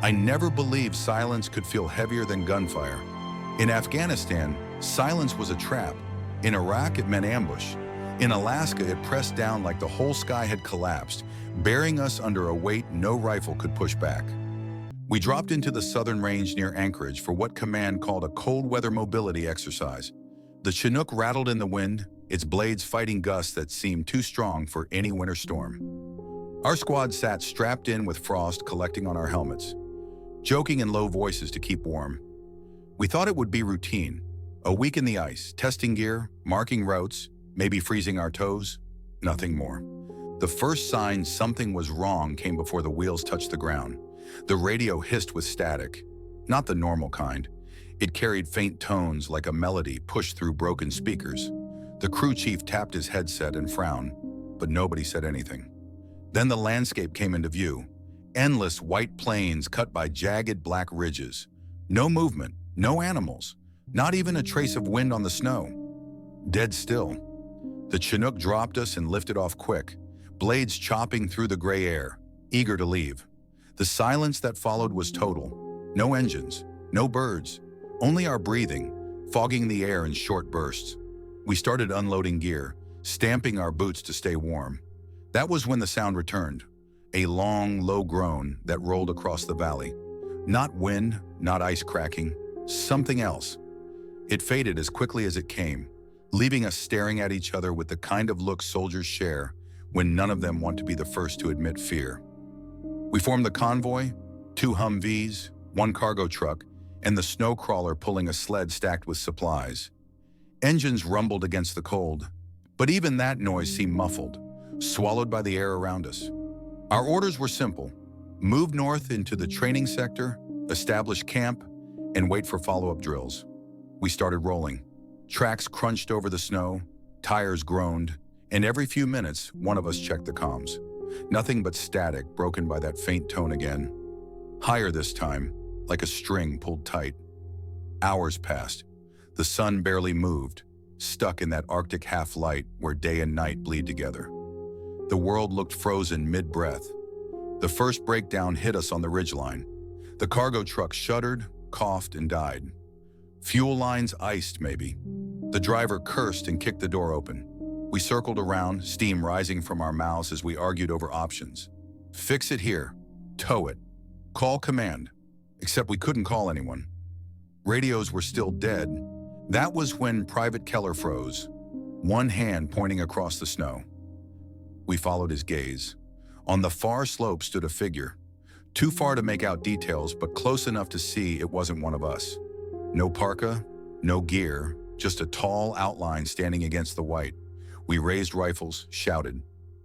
I never believed silence could feel heavier than gunfire. In Afghanistan, silence was a trap. In Iraq, it meant ambush. In Alaska, it pressed down like the whole sky had collapsed, burying us under a weight no rifle could push back. We dropped into the southern range near Anchorage for what command called a cold weather mobility exercise. The Chinook rattled in the wind, its blades fighting gusts that seemed too strong for any winter storm. Our squad sat strapped in with frost collecting on our helmets, joking in low voices to keep warm. We thought it would be routine, a week in the ice, testing gear, marking routes, maybe freezing our toes, nothing more. The first sign something was wrong came before the wheels touched the ground. The radio hissed with static, not the normal kind. It carried faint tones like a melody pushed through broken speakers. The crew chief tapped his headset and frowned, but nobody said anything. Then the landscape came into view. Endless white plains cut by jagged black ridges. No movement, no animals, not even a trace of wind on the snow. Dead still. The Chinook dropped us and lifted off quick, blades chopping through the gray air, eager to leave. The silence that followed was total. No engines, no birds, only our breathing, fogging the air in short bursts. We started unloading gear, stamping our boots to stay warm. That was when the sound returned, a long, low groan that rolled across the valley. Not wind, not ice cracking, something else. It faded as quickly as it came, leaving us staring at each other with the kind of look soldiers share when none of them want to be the first to admit fear. We formed the convoy, 2 Humvees, 1 cargo truck, and the snow crawler pulling a sled stacked with supplies. Engines rumbled against the cold, but even that noise seemed muffled, swallowed by the air around us. Our orders were simple: move north into the training sector, establish camp, and wait for follow-up drills. We started rolling. Tracks crunched over the snow, tires groaned, and every few minutes, one of us checked the comms. Nothing but static, broken by that faint tone again. Higher this time, like a string pulled tight. Hours passed. The sun barely moved, stuck in that Arctic half-light where day and night bleed together. The world looked frozen mid-breath. The first breakdown hit us on the ridgeline. The cargo truck shuddered, coughed, and died. Fuel lines iced, maybe. The driver cursed and kicked the door open. We circled around, steam rising from our mouths as we argued over options. Fix it here. Tow it. Call command. Except we couldn't call anyone. Radios were still dead. That was when Private Keller froze, one hand pointing across the snow. We followed his gaze. On the far slope stood a figure, too far to make out details, but close enough to see it wasn't one of us. No parka, no gear, just a tall outline standing against the white. We raised rifles, shouted.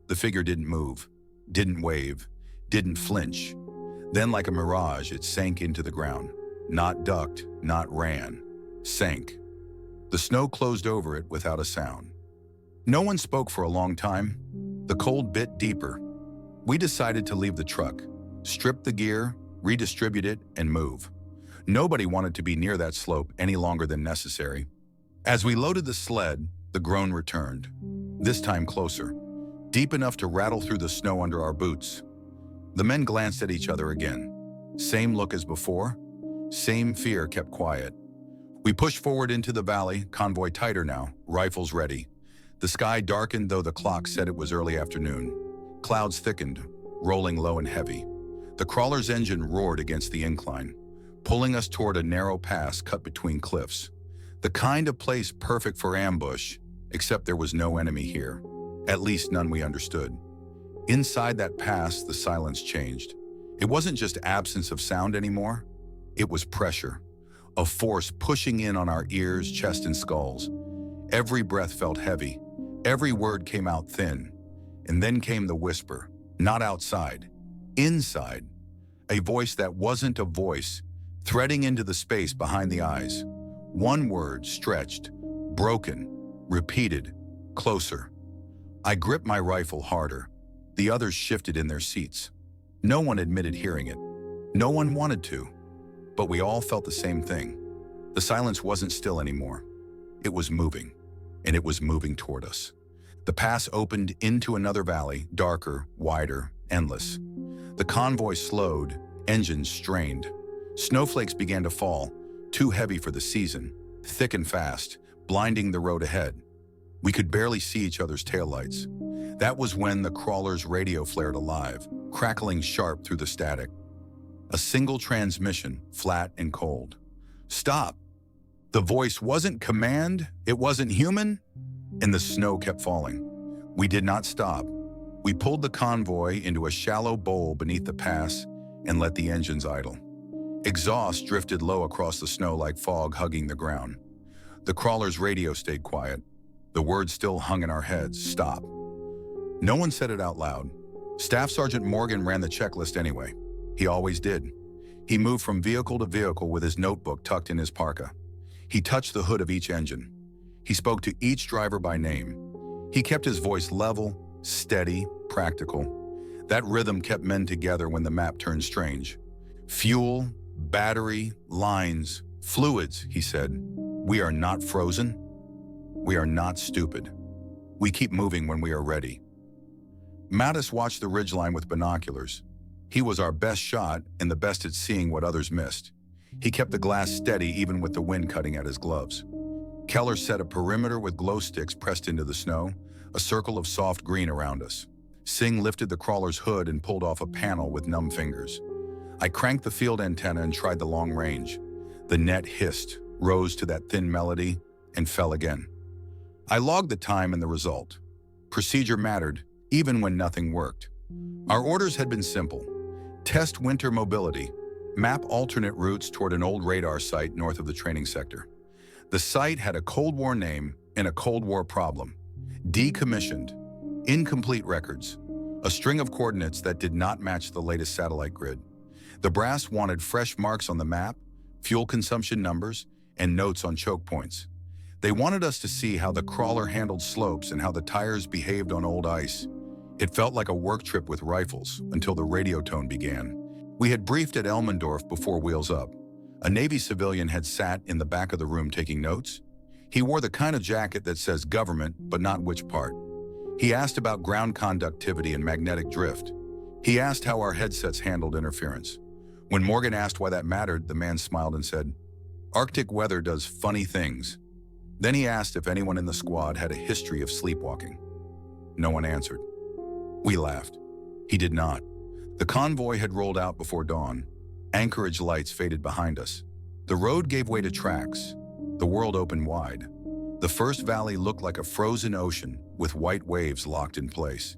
The figure didn't move, didn't wave, didn't flinch. Then, like a mirage, it sank into the ground. Not ducked, not ran. Sank. The snow closed over it without a sound. No one spoke for a long time. The cold bit deeper. We decided to leave the truck, strip the gear, redistribute it, and move. Nobody wanted to be near that slope any longer than necessary. As we loaded the sled, the groan returned, this time closer, deep enough to rattle through the snow under our boots. The men glanced at each other again. Same look as before, same fear kept quiet. We pushed forward into the valley, convoy tighter now, rifles ready. The sky darkened, though the clock said it was early afternoon. Clouds thickened, rolling low and heavy. The crawler's engine roared against the incline, pulling us toward a narrow pass cut between cliffs. The kind of place perfect for ambush, except there was no enemy here. At least none we understood. Inside that pass, the silence changed. It wasn't just absence of sound anymore. It was pressure, a force pushing in on our ears, chest, and skulls. Every breath felt heavy. Every word came out thin. And then came the whisper, not outside, inside. A voice that wasn't a voice, threading into the space behind the eyes. One word stretched, broken, repeated, closer. I gripped my rifle harder. The others shifted in their seats. No one admitted hearing it. No one wanted to. But we all felt the same thing. The silence wasn't still anymore. It was moving, and it was moving toward us. The pass opened into another valley, darker, wider, endless. The convoy slowed, Engines strained. Snowflakes began to fall, too heavy for the season, thick and fast, blinding the road ahead. We could barely see each other's taillights. That was when the crawler's radio flared alive, crackling sharp through the static. A single transmission, flat and cold. "Stop!" The voice wasn't command, it wasn't human, and the snow kept falling. We did not stop. We pulled the convoy into a shallow bowl beneath the pass and let the engines idle. Exhaust drifted low across the snow like fog hugging the ground. The crawler's radio stayed quiet. The words still hung in our heads, "Stop." No one said it out loud. Staff Sergeant Morgan ran the checklist anyway. He always did. He moved from vehicle to vehicle with his notebook tucked in his parka. He touched the hood of each engine. He spoke to each driver by name. He kept his voice level, steady, practical. That rhythm kept men together when the map turned strange. "Fuel, battery, lines, fluids," he said. "We are not frozen. We are not stupid. We keep moving when we are ready." Mattis watched the ridgeline with binoculars. He was our best shot and the best at seeing what others missed. He kept the glass steady even with the wind cutting at his gloves. Keller set a perimeter with glow sticks pressed into the snow, a circle of soft green around us. Singh lifted the crawler's hood and pulled off a panel with numb fingers. I cranked the field antenna and tried the long range. The net hissed, rose to that thin melody, and fell again. I logged the time and the result. Procedure mattered, even when nothing worked. Our orders had been simple. Test winter mobility. Map alternate routes toward an old radar site north of the training sector. The site had a Cold War name and a Cold War problem. Decommissioned. Incomplete records. A string of coordinates that did not match the latest satellite grid. The brass wanted fresh marks on the map, fuel consumption numbers, and notes on choke points. They wanted us to see how the crawler handled slopes and how the tires behaved on old ice. It felt like a work trip with rifles until the radio tone began. We had briefed at Elmendorf before Wheels Up. A Navy civilian had sat in the back of the room taking notes. He wore the kind of jacket that says government, but not which part. He asked about ground conductivity and magnetic drift. He asked how our headsets handled interference. When Morgan asked why that mattered, the man smiled and said, "Arctic weather does funny things." Then he asked if anyone in the squad had a history of sleepwalking. No one answered. We laughed. He did not. The convoy had rolled out before dawn. Anchorage lights faded behind us. The road gave way to tracks. The world opened wide. The first valley looked like a frozen ocean with white waves locked in place.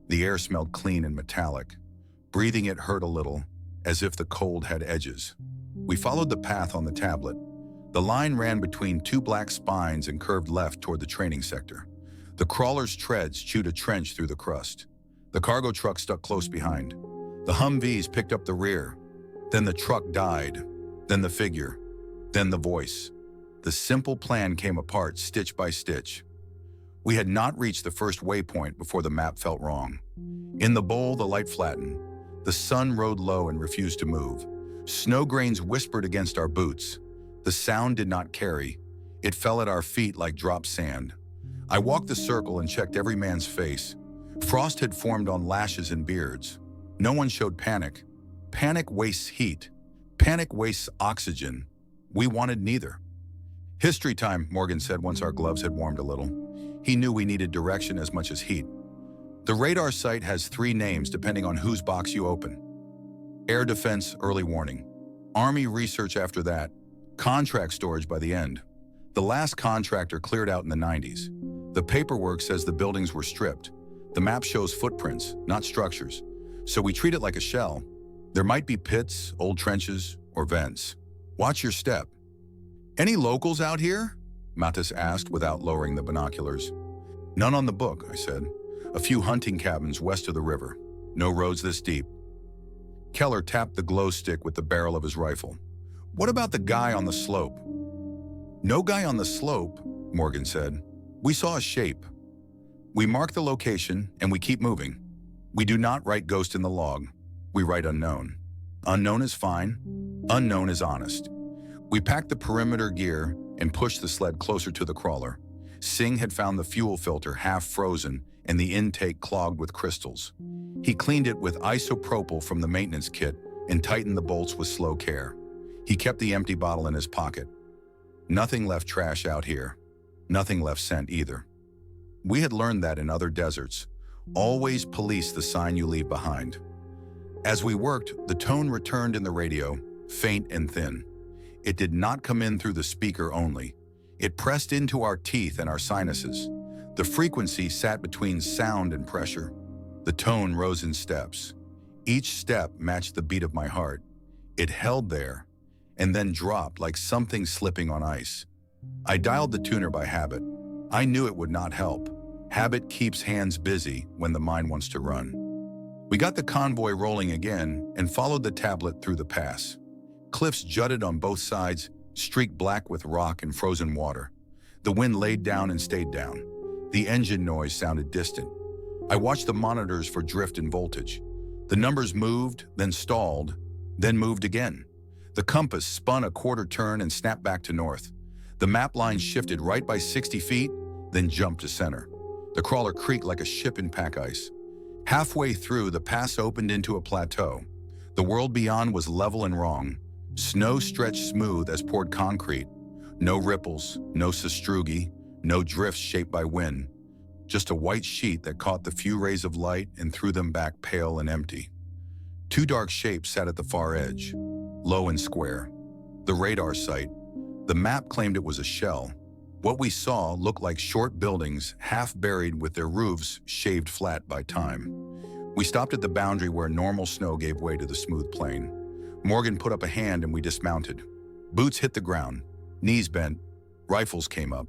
The air smelled clean and metallic. Breathing it hurt a little, as if the cold had edges. We followed the path on the tablet. The line ran between two black spines and curved left toward the training sector. The crawler's treads chewed a trench through the crust. The cargo truck stuck close behind. The Humvees picked up the rear. Then the truck died. Then the figure. Then the voice. The simple plan came apart stitch by stitch. We had not reached the first waypoint before the map felt wrong. In the bowl, the light flattened. The sun rode low and refused to move. Snow grains whispered against our boots. The sound did not carry. It fell at our feet like dropped sand. I walked the circle and checked every man's face. Frost had formed on lashes and beards. No one showed panic. Panic wastes heat. Panic wastes oxygen. We wanted neither. "History time," Morgan said once our gloves had warmed a little. He knew we needed direction as much as heat. "The radar site has 3 names depending on whose box you open. Air Defense early warning. Army research after that. Contract storage by the end. The last contractor cleared out in the 90s. The paperwork says the buildings were stripped. The map shows footprints, not structures. So we treat it like a shell. There might be pits, old trenches, or vents. Watch your step." "Any locals out here?" Mattis asked without lowering the binoculars. "None on the book," I said. "A few hunting cabins west of the river. No roads this deep." Keller tapped the glow stick with the barrel of his rifle. "What about the guy on the slope?" "No guy on the slope," Morgan said. "We saw a shape. We mark the location and we keep moving. We do not write ghost in the log. We write unknown. Unknown is fine. Unknown is honest." We packed the perimeter gear and pushed the sled closer to the crawler. Singh had found the fuel filter half frozen and the intake clogged with crystals. He cleaned it with isopropyl from the maintenance kit and tightened the bolts with slow care. He kept the empty bottle in his pocket. Nothing left trash out here. Nothing left scent either. We had learned that in other deserts. Always police the sign you leave behind. As we worked, the tone returned in the radio, faint and thin. It did not come in through the speaker only. It pressed into our teeth and our sinuses. The frequency sat between sound and pressure. The tone rose in steps. Each step matched the beat of my heart. It held there, and then dropped like something slipping on ice. I dialed the tuner by habit. I knew it would not help. Habit keeps hands busy when the mind wants to run. We got the convoy rolling again and followed the tablet through the pass. Cliffs jutted on both sides, streaked black with rock and frozen water. The wind laid down and stayed down. The engine noise sounded distant. I watched the monitors for drift and voltage. The numbers moved, then stalled, then moved again. The compass spun a quarter turn and snapped back to north. The map line shifted right by 60 feet, then jumped to center. The crawler creaked like a ship in pack ice. Halfway through, the pass opened into a plateau. The world beyond was level and wrong. Snow stretched smooth as poured concrete. No ripples, no sastrugi, no drifts shaped by wind. Just a white sheet that caught the few rays of light and threw them back pale and empty. Two dark shapes sat at the far edge, low and square. The radar site. The map claimed it was a shell. What we saw looked like short buildings, half buried with their roofs shaved flat by time. We stopped at the boundary where normal snow gave way to the smooth plain. Morgan put up a hand and we dismounted. Boots hit the ground, knees bent, rifles came up.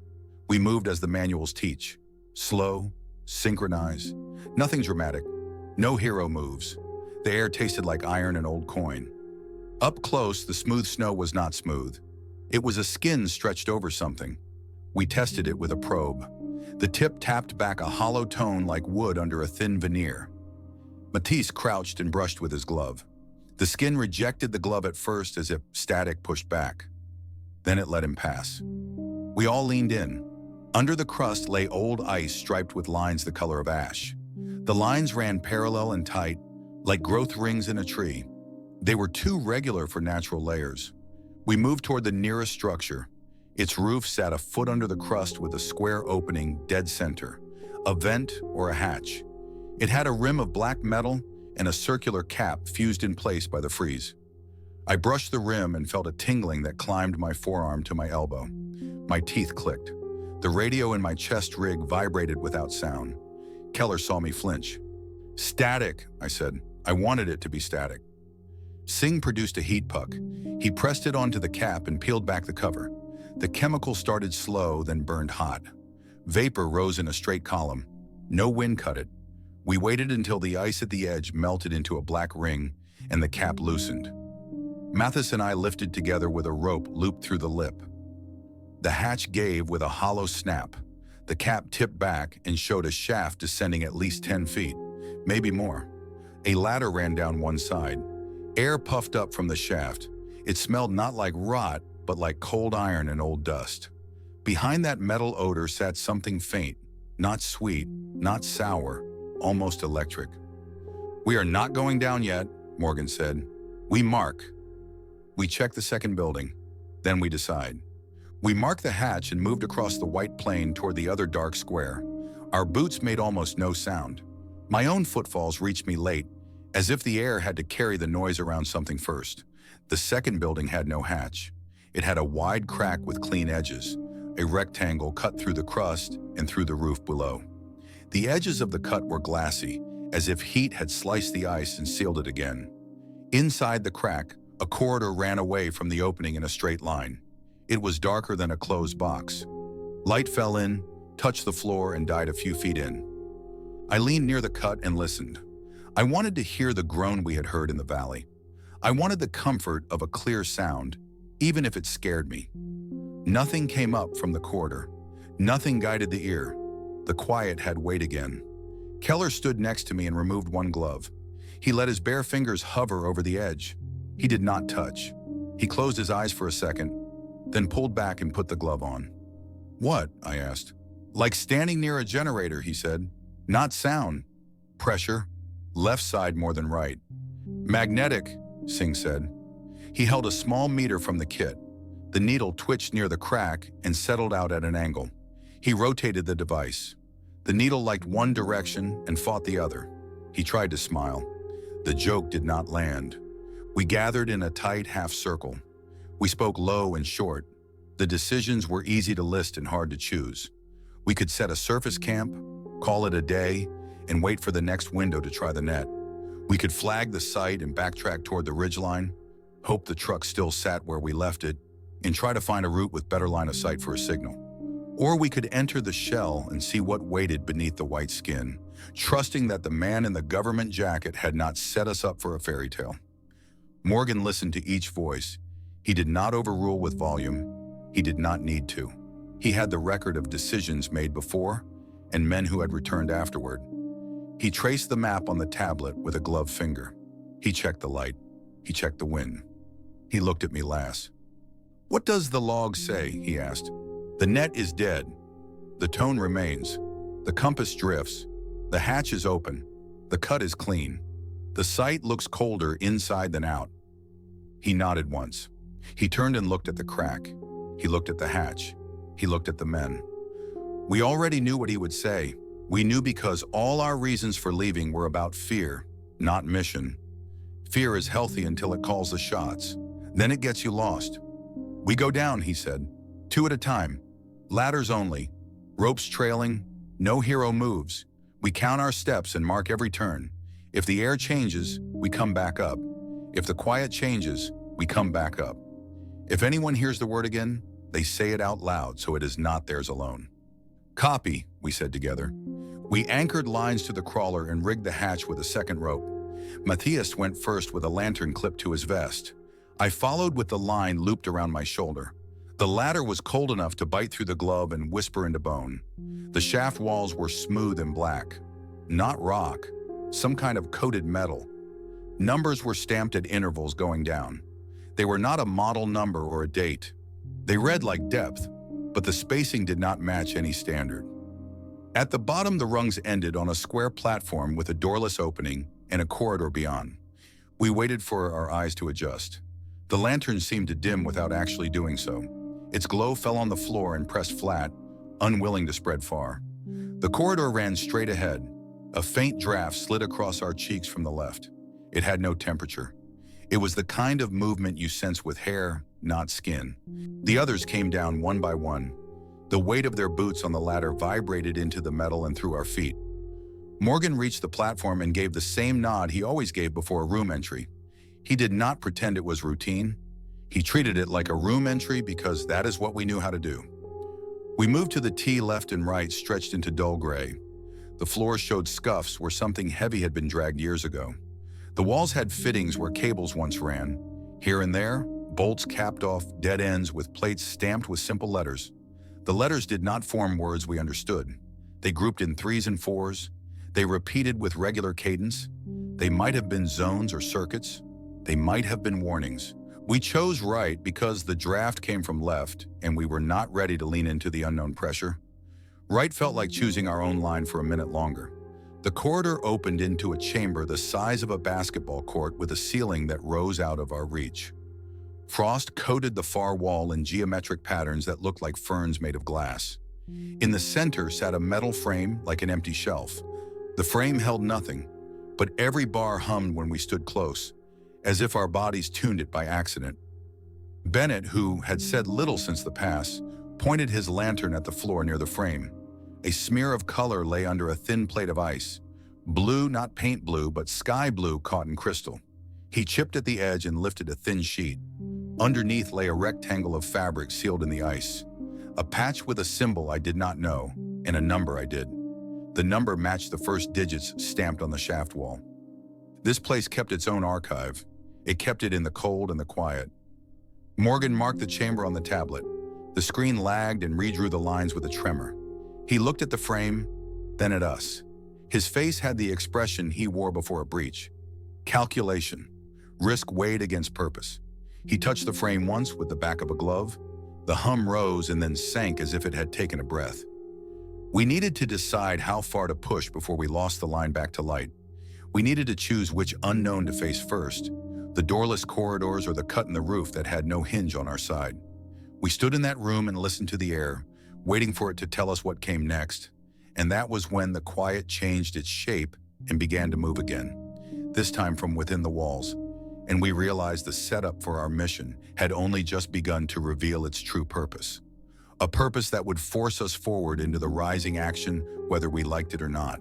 We moved as the manuals teach. Slow, synchronized, nothing dramatic, no hero moves. The air tasted like iron and old coin. Up close, the smooth snow was not smooth. It was a skin stretched over something. We tested it with a probe. The tip tapped back a hollow tone like wood under a thin veneer. Matisse crouched and brushed with his glove. The skin rejected the glove at first as if static pushed back. Then it let him pass. We all leaned in. Under the crust lay old ice striped with lines the color of ash. The lines ran parallel and tight, like growth rings in a tree. They were too regular for natural layers. We moved toward the nearest structure. Its roof sat a foot under the crust with a square opening dead center, a vent or a hatch. It had a rim of black metal and a circular cap fused in place by the freeze. I brushed the rim and felt a tingling that climbed my forearm to my elbow. My teeth clicked. The radio in my chest rig vibrated without sound. Keller saw me flinch. Static, I said. I wanted it to be static. Singh produced a heat puck. He pressed it onto the cap and peeled back the cover. The chemical started slow, then burned hot. Vapor rose in a straight column. No wind cut it. We waited until the ice at the edge melted into a black ring and the cap loosened. Mathis and I lifted together with a rope looped through the lip. The hatch gave with a hollow snap. The cap tipped back and showed a shaft descending at least 10 feet, maybe more. A ladder ran down one side. Air puffed up from the shaft. It smelled not like rot, but like cold iron and old dust. Behind that metal odor sat something faint, not sweet, not sour, almost electric. "We are not going down yet," Morgan said. "We mark." We check the second building, then we decide. We marked the hatch and moved across the white plain toward the other dark square. Our boots made almost no sound. My own footfalls reached me late, as if the air had to carry the noise around something first. The second building had no hatch. It had a wide crack with clean edges, a rectangle cut through the crust and through the roof below. The edges of the cut were glassy, as if heat had sliced the ice and sealed it again. Inside the crack, a corridor ran away from the opening in a straight line. It was darker than a closed box. Light fell in, touched the floor, and died a few feet in. I leaned near the cut and listened. I wanted to hear the groan we had heard in the valley. I wanted the comfort of a clear sound, even if it scared me. Nothing came up from the corridor. Nothing guided the ear. The quiet had weight again. Keller stood next to me and removed one glove. He let his bare fingers hover over the edge. He did not touch. He closed his eyes for a second, then pulled back and put the glove on. "What?" I asked. "Like standing near a generator," he said. "Not sound. Pressure. Left side more than right. Magnetic. Singh said. He held a small meter from the kit. The needle twitched near the crack and settled out at an angle. He rotated the device. The needle liked one direction and fought the other. He tried to smile. The joke did not land. We gathered in a tight half circle. We spoke low and short. The decisions were easy to list and hard to choose. We could set a surface camp, call it a day, and wait for the next window to try the net. We could flag the site and backtrack toward the ridgeline, hope the truck still sat where we left it, and try to find a route with better line of sight for a signal. Or we could enter the shell and see what waited beneath the white skin, trusting that the man in the government jacket had not set us up for a fairy tale. Morgan listened to each voice. He did not overrule with volume. He did not need to. He had the record of decisions made before and men who had returned afterward. He traced the map on the tablet with a gloved finger. He checked the light. He checked the wind. He looked at me last. "What does the log say?" he asked. "The net is dead. The tone remains. The compass drifts. The hatch is open. The cut is clean. The site looks colder inside than out." He nodded once. He turned and looked at the crack. He looked at the hatch. He looked at the men. We already knew what he would say. We knew because all our reasons for leaving were about fear, not mission. Fear is healthy until it calls the shots. Then it gets you lost. "We go down," he said. "2 at a time. Ladders only. Ropes trailing. No hero moves. We count our steps and mark every turn. If the air changes, we come back up. If the quiet changes, we come back up. If anyone hears the word again, they say it out loud so it is not theirs alone." "Copy," we said together. We anchored lines to the crawler and rigged the hatch with a second rope. Matthias went first with a lantern clipped to his vest. I followed with the line looped around my shoulder. The ladder was cold enough to bite through the glove and whisper into bone. The shaft walls were smooth and black. Not rock, some kind of coated metal. Numbers were stamped at intervals going down. They were not a model number or a date. They read like depth, but the spacing did not match any standard. At the bottom, the rungs ended on a square platform with a doorless opening and a corridor beyond. We waited for our eyes to adjust. The lantern seemed to dim without actually doing so. Its glow fell on the floor and pressed flat, unwilling to spread far. The corridor ran straight ahead. A faint draft slid across our cheeks from the left. It had no temperature. It was the kind of movement you sense with hair, not skin. The others came down one by one. The weight of their boots on the ladder vibrated into the metal and through our feet. Morgan reached the platform and gave the same nod he always gave before a room entry. He did not pretend it was routine. He treated it like a room entry because that is what we knew how to do. We moved to the T left and right stretched into dull gray. The floor showed scuffs where something heavy had been dragged years ago. The walls had fittings where cables once ran. Here and there, bolts capped off dead ends with plates stamped with simple letters. The letters did not form words we understood. They grouped in 3s and 4s. They repeated with regular cadence. They might have been zones or circuits. They might have been warnings. We chose right because the draft came from left and we were not ready to lean into the unknown pressure. Right felt like choosing our own line for a minute longer. The corridor opened into a chamber the size of a basketball court with a ceiling that rose out of our reach. Frost coated the far wall in geometric patterns that looked like ferns made of glass. In the center sat a metal frame like an empty shelf. The frame held nothing, but every bar hummed when we stood close, as if our bodies tuned it by accident. Bennett, who had said little since the pass, pointed his lantern at the floor near the frame. A smear of color lay under a thin plate of ice. Blue, not paint blue, but sky blue caught in crystal. He chipped at the edge and lifted a thin sheet. Underneath lay a rectangle of fabric sealed in the ice. A patch with a symbol I did not know, and a number I did. The number matched the first digits stamped on the shaft wall. This place kept its own archive. It kept it in the cold and the quiet. Morgan marked the chamber on the tablet. The screen lagged and redrew the lines with a tremor. He looked at the frame, then at us. His face had the expression he wore before a breach. Calculation. Risk weighed against purpose. He touched the frame once with the back of a glove. The hum rose and then sank as if it had taken a breath. We needed to decide how far to push before we lost the line back to light. We needed to choose which unknown to face first, the doorless corridors or the cut in the roof that had no hinge on our side. We stood in that room and listened to the air, waiting for it to tell us what came next. And that was when the quiet changed its shape and began to move again, this time from within the walls. And we realized the setup for our mission had only just begun to reveal its true purpose. A purpose that would force us forward into the rising action, whether we liked it or not.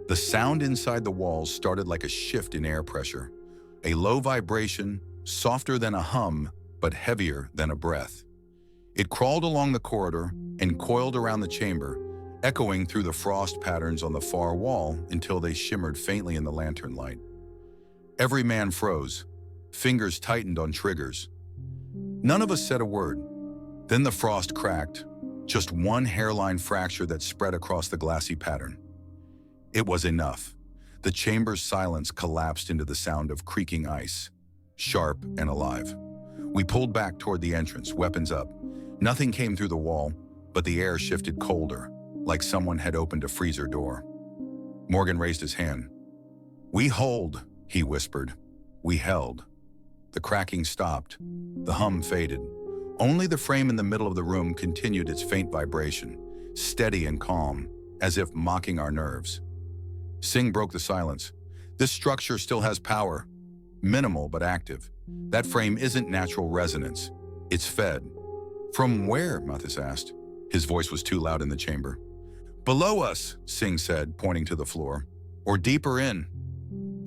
The sound inside the walls started like a shift in air pressure, a low vibration, softer than a hum, but heavier than a breath. It crawled along the corridor and coiled around the chamber, echoing through the frost patterns on the far wall until they shimmered faintly in the lantern light. Every man froze, fingers tightened on triggers. None of us said a word. Then the frost cracked, just one hairline fracture that spread across the glassy pattern. It was enough. The chamber's silence collapsed into the sound of creaking ice, sharp and alive. We pulled back toward the entrance, weapons up. Nothing came through the wall, but the air shifted colder, like someone had opened a freezer door. Morgan raised his hand. "We hold," he whispered. We held. The cracking stopped. The hum faded. Only the frame in the middle of the room continued its faint vibration, steady and calm, as if mocking our nerves. Singh broke the silence. "This structure still has power. Minimal but active. That frame isn't natural resonance. It's fed." "From where?" Mathis asked. His voice was too loud in the chamber. "Below us," Singh said, pointing to the floor. "Or deeper in."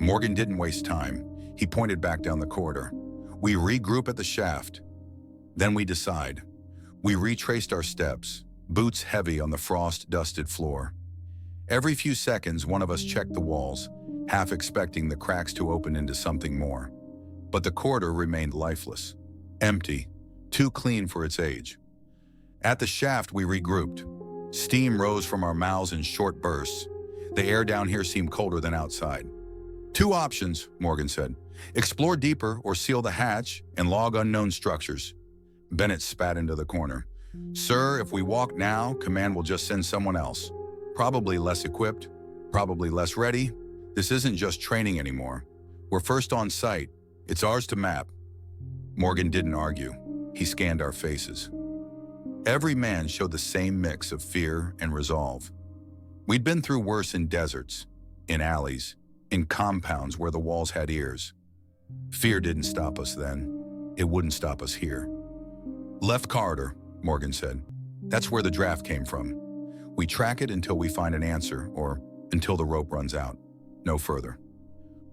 Morgan didn't waste time. He pointed back down the corridor. "We regroup at the shaft. Then we decide." We retraced our steps, boots heavy on the frost-dusted floor. Every few seconds, one of us checked the walls, half expecting the cracks to open into something more. But the corridor remained lifeless, empty, too clean for its age. At the shaft, we regrouped. Steam rose from our mouths in short bursts. The air down here seemed colder than outside. "Two options," Morgan said. "Explore deeper or seal the hatch and log unknown structures." Bennett spat into the corner. "Sir, if we walk now, command will just send someone else. Probably less equipped, probably less ready. This isn't just training anymore. We're first on site. It's ours to map." Morgan didn't argue. He scanned our faces. Every man showed the same mix of fear and resolve. We'd been through worse in deserts, in alleys, in compounds where the walls had ears. Fear didn't stop us then. It wouldn't stop us here. "Left corridor," Morgan said. "That's where the draft came from. We track it until we find an answer, or until the rope runs out. No further."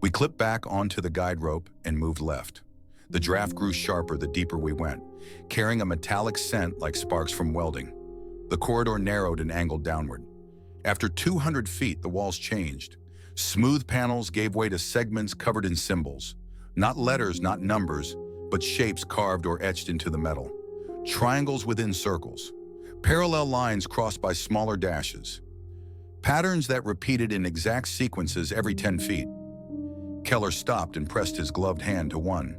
We clipped back onto the guide rope and moved left. The draft grew sharper the deeper we went, carrying a metallic scent like sparks from welding. The corridor narrowed and angled downward. After 200 feet, the walls changed. Smooth panels gave way to segments covered in symbols. Not letters, not numbers, but shapes carved or etched into the metal. Triangles within circles. Parallel lines crossed by smaller dashes. Patterns that repeated in exact sequences every 10 feet. Keller stopped and pressed his gloved hand to one.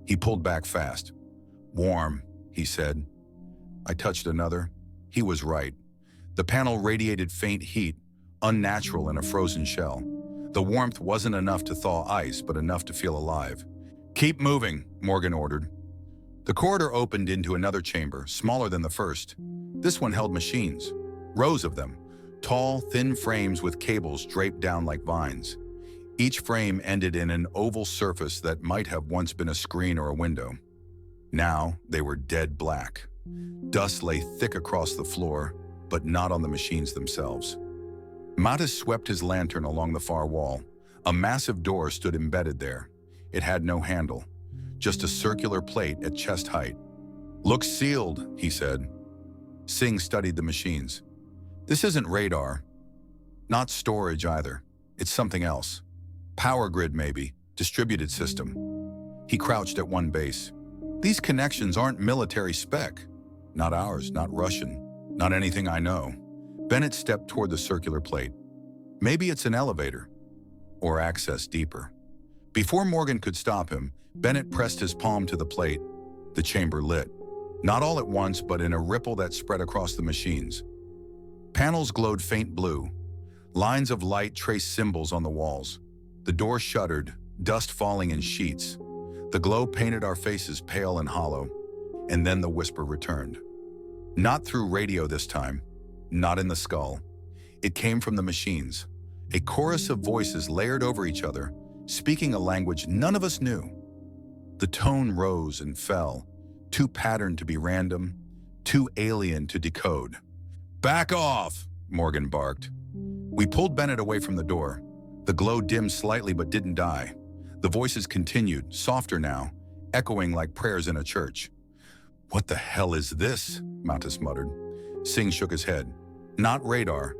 He pulled back fast. "Warm," he said. I touched another. He was right. The panel radiated faint heat, unnatural in a frozen shell. The warmth wasn't enough to thaw ice, but enough to feel alive. "Keep moving," Morgan ordered. The corridor opened into another chamber, smaller than the first. This one held machines, rows of them, tall, thin frames with cables draped down like vines. Each frame ended in an oval surface that might have once been a screen or a window. Now they were dead black. Dust lay thick across the floor, but not on the machines themselves. Matas swept his lantern along the far wall. A massive door stood embedded there. It had no handle, just a circular plate at chest height. "Looks sealed," he said. Singh studied the machines. "This isn't radar. Not storage either. It's something else. Power grid maybe, distributed system." He crouched at one base. "These connections aren't military spec. Not ours, not Russian, not anything I know." Bennett stepped toward the circular plate. "Maybe it's an elevator, or access deeper." Before Morgan could stop him, Bennett pressed his palm to the plate. The chamber lit. Not all at once, but in a ripple that spread across the machines. Panels glowed faint blue. Lines of light traced symbols on the walls. The door shuddered, dust falling in sheets. The glow painted our faces pale and hollow, and then the whisper returned. Not through radio this time, not in the skull. It came from the machines, a chorus of voices layered over each other, speaking a language none of us knew. The tone rose and fell, too patterned to be random, too alien to decode. "Back off!" Morgan barked. We pulled Bennett away from the door. The glow dimmed slightly but didn't die. The voices continued, softer now, echoing like prayers in a church. "What the hell is this?" Mantis muttered. Singh shook his head. "Not radar.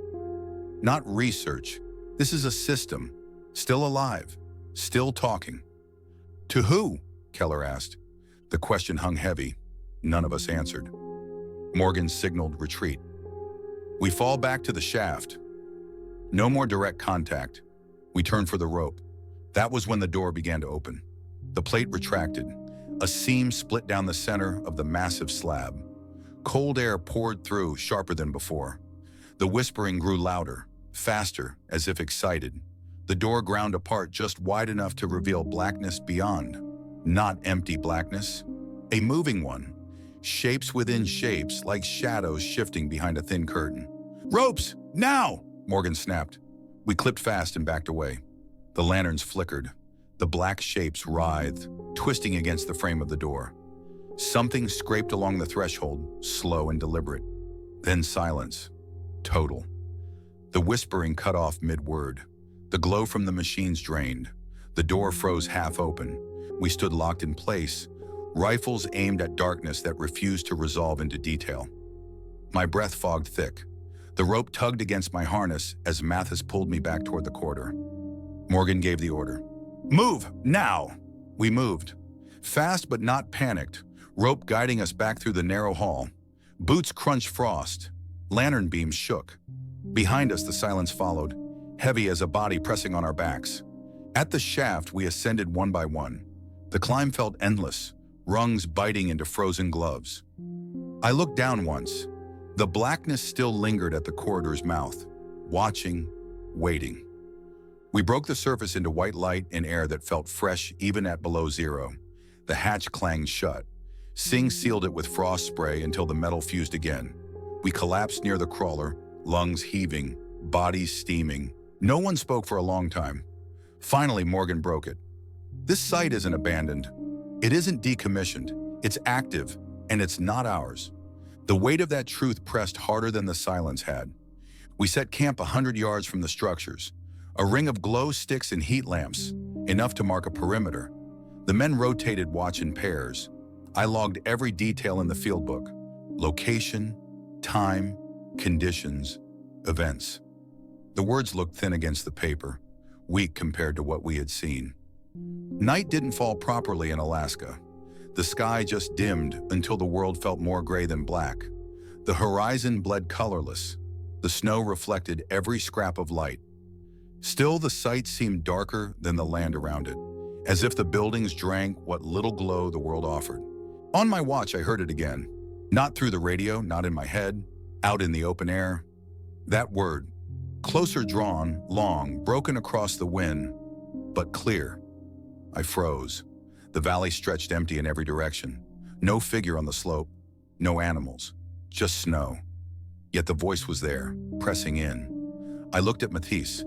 Not research. This is a system. Still alive. Still talking." "To who?" Keller asked. The question hung heavy. None of us answered. Morgan signaled retreat. We fall back to the shaft. No more direct contact. We turned for the rope. That was when the door began to open. The plate retracted. A seam split down the center of the massive slab. Cold air poured through, sharper than before. The whispering grew louder, faster, as if excited. The door ground apart just wide enough to reveal blackness beyond. Not empty blackness, a moving one. Shapes within shapes, like shadows shifting behind a thin curtain. "Ropes, now!" Morgan snapped. We clipped fast and backed away. The lanterns flickered. The black shapes writhed, twisting against the frame of the door. Something scraped along the threshold, slow and deliberate. Then silence. Total. The whispering cut off mid-word. The glow from the machines drained. The door froze half open. We stood locked in place, rifles aimed at darkness that refused to resolve into detail. My breath fogged thick. The rope tugged against my harness as Mathis pulled me back toward the corridor. Morgan gave the order. "Move, now!" We moved. Fast but not panicked, rope guiding us back through the narrow hall. Boots crunched frost. Lantern beams shook. Behind us, the silence followed, heavy as a body pressing on our backs. At the shaft, we ascended one by one. The climb felt endless, rungs biting into frozen gloves. I looked down once. The blackness still lingered at the corridor's mouth, watching, waiting. We broke the surface into white light and air that felt fresh even at below zero. The hatch clanged shut. Singh sealed it with frost spray until the metal fused again. We collapsed near the crawler, lungs heaving, bodies steaming. No one spoke for a long time. Finally, Morgan broke it. "This site isn't abandoned. It isn't decommissioned. It's active, and it's not ours." The weight of that truth pressed harder than the silence had. We set camp 100 yards from the structures. A ring of glow sticks and heat lamps, enough to mark a perimeter. The men rotated watch in pairs. I logged every detail in the field book. Location, time, conditions, events. The words looked thin against the paper, weak compared to what we had seen. Night didn't fall properly in Alaska. The sky just dimmed until the world felt more gray than black. The horizon bled colorless. The snow reflected every scrap of light. Still, the site seemed darker than the land around it, as if the buildings drank what little glow the world offered. On my watch, I heard it again. Not through the radio, not in my head, out in the open air. That word, closer drawn, long, broken across the wind, but clear. I froze. The valley stretched empty in every direction. No figure on the slope, no animals, just snow. Yet the voice was there, pressing in. I looked at Matisse.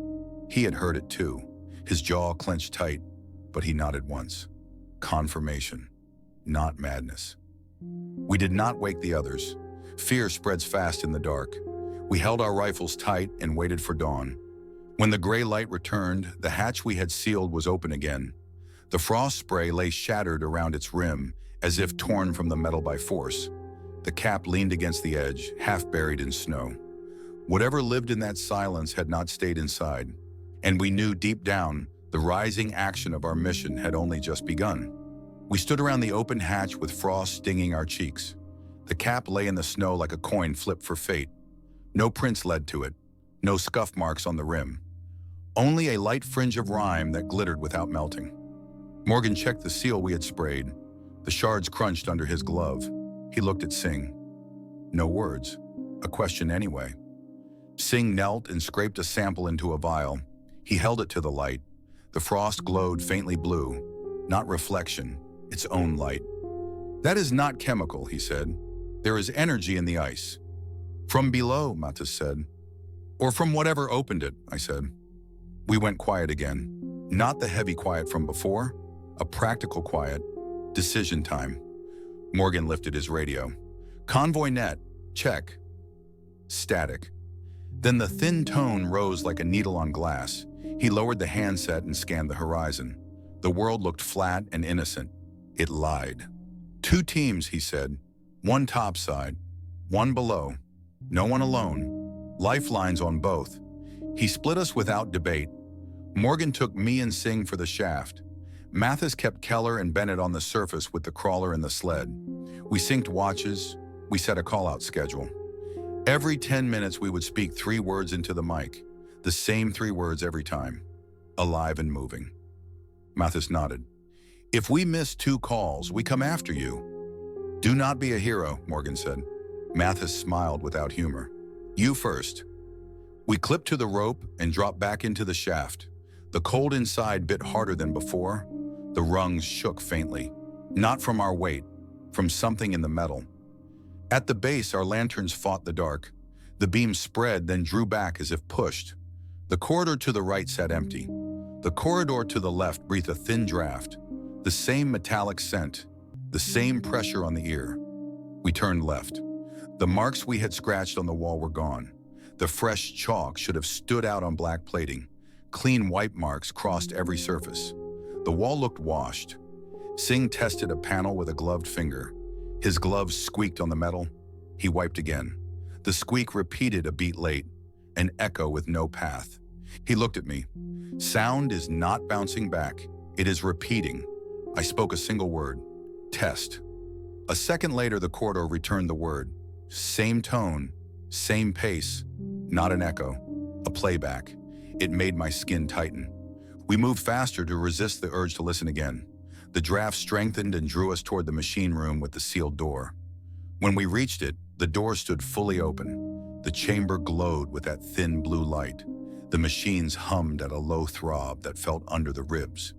He had heard it too. His jaw clenched tight, but he nodded once. Confirmation, not madness. We did not wake the others. Fear spreads fast in the dark. We held our rifles tight and waited for dawn. When the gray light returned, the hatch we had sealed was open again. The frost spray lay shattered around its rim, as if torn from the metal by force. The cap leaned against the edge, half buried in snow. Whatever lived in that silence had not stayed inside, and we knew deep down the rising action of our mission had only just begun. We stood around the open hatch with frost stinging our cheeks. The cap lay in the snow like a coin flipped for fate. No prints led to it, no scuff marks on the rim. Only a light fringe of rime that glittered without melting. Morgan checked the seal we had sprayed. The shards crunched under his glove. He looked at Singh. No words. A question anyway. Singh knelt and scraped a sample into a vial. He held it to the light. The frost glowed faintly blue. Not reflection, its own light. "That is not chemical," he said. "There is energy in the ice." "From below," Mathis said. "Or from whatever opened it," I said. We went quiet again. Not the heavy quiet from before, a practical quiet. Decision time. Morgan lifted his radio. "Convoy net, check." Static. Then the thin tone rose like a needle on glass. He lowered the handset and scanned the horizon. The world looked flat and innocent. It lied. "Two teams," he said. "One topside, one below. No one alone. Lifelines on both." He split us without debate. Morgan took me and Singh for the shaft. Mathis kept Keller and Bennett on the surface with the crawler and the sled. We synced watches. We set a call-out schedule. Every 10 minutes we would speak 3 words into the mic. The same 3 words every time. Alive and moving. Mathis nodded. "If we miss 2 calls, we come after you." "Do not be a hero," Morgan said. Mathis smiled without humor. "You first." We clipped to the rope and dropped back into the shaft. The cold inside bit harder than before. The rungs shook faintly. Not from our weight, from something in the metal. At the base, our lanterns fought the dark. The beam spread, then drew back as if pushed. The corridor to the right sat empty. The corridor to the left breathed a thin draft. The same metallic scent. The same pressure on the ear. We turned left. The marks we had scratched on the wall were gone. The fresh chalk should have stood out on black plating. Clean wipe marks crossed every surface. The wall looked washed. Singh tested a panel with a gloved finger. His gloves squeaked on the metal. He wiped again. The squeak repeated a beat late, an echo with no path. He looked at me. "Sound is not bouncing back. It is repeating." I spoke a single word. "Test." A second later, the corridor returned the word. Same tone, same pace, not an echo, a playback. It made my skin tighten. We moved faster to resist the urge to listen again. The draft strengthened and drew us toward the machine room with the sealed door. When we reached it, the door stood fully open. The chamber glowed with that thin blue light. The machines hummed at a low throb that felt under the ribs.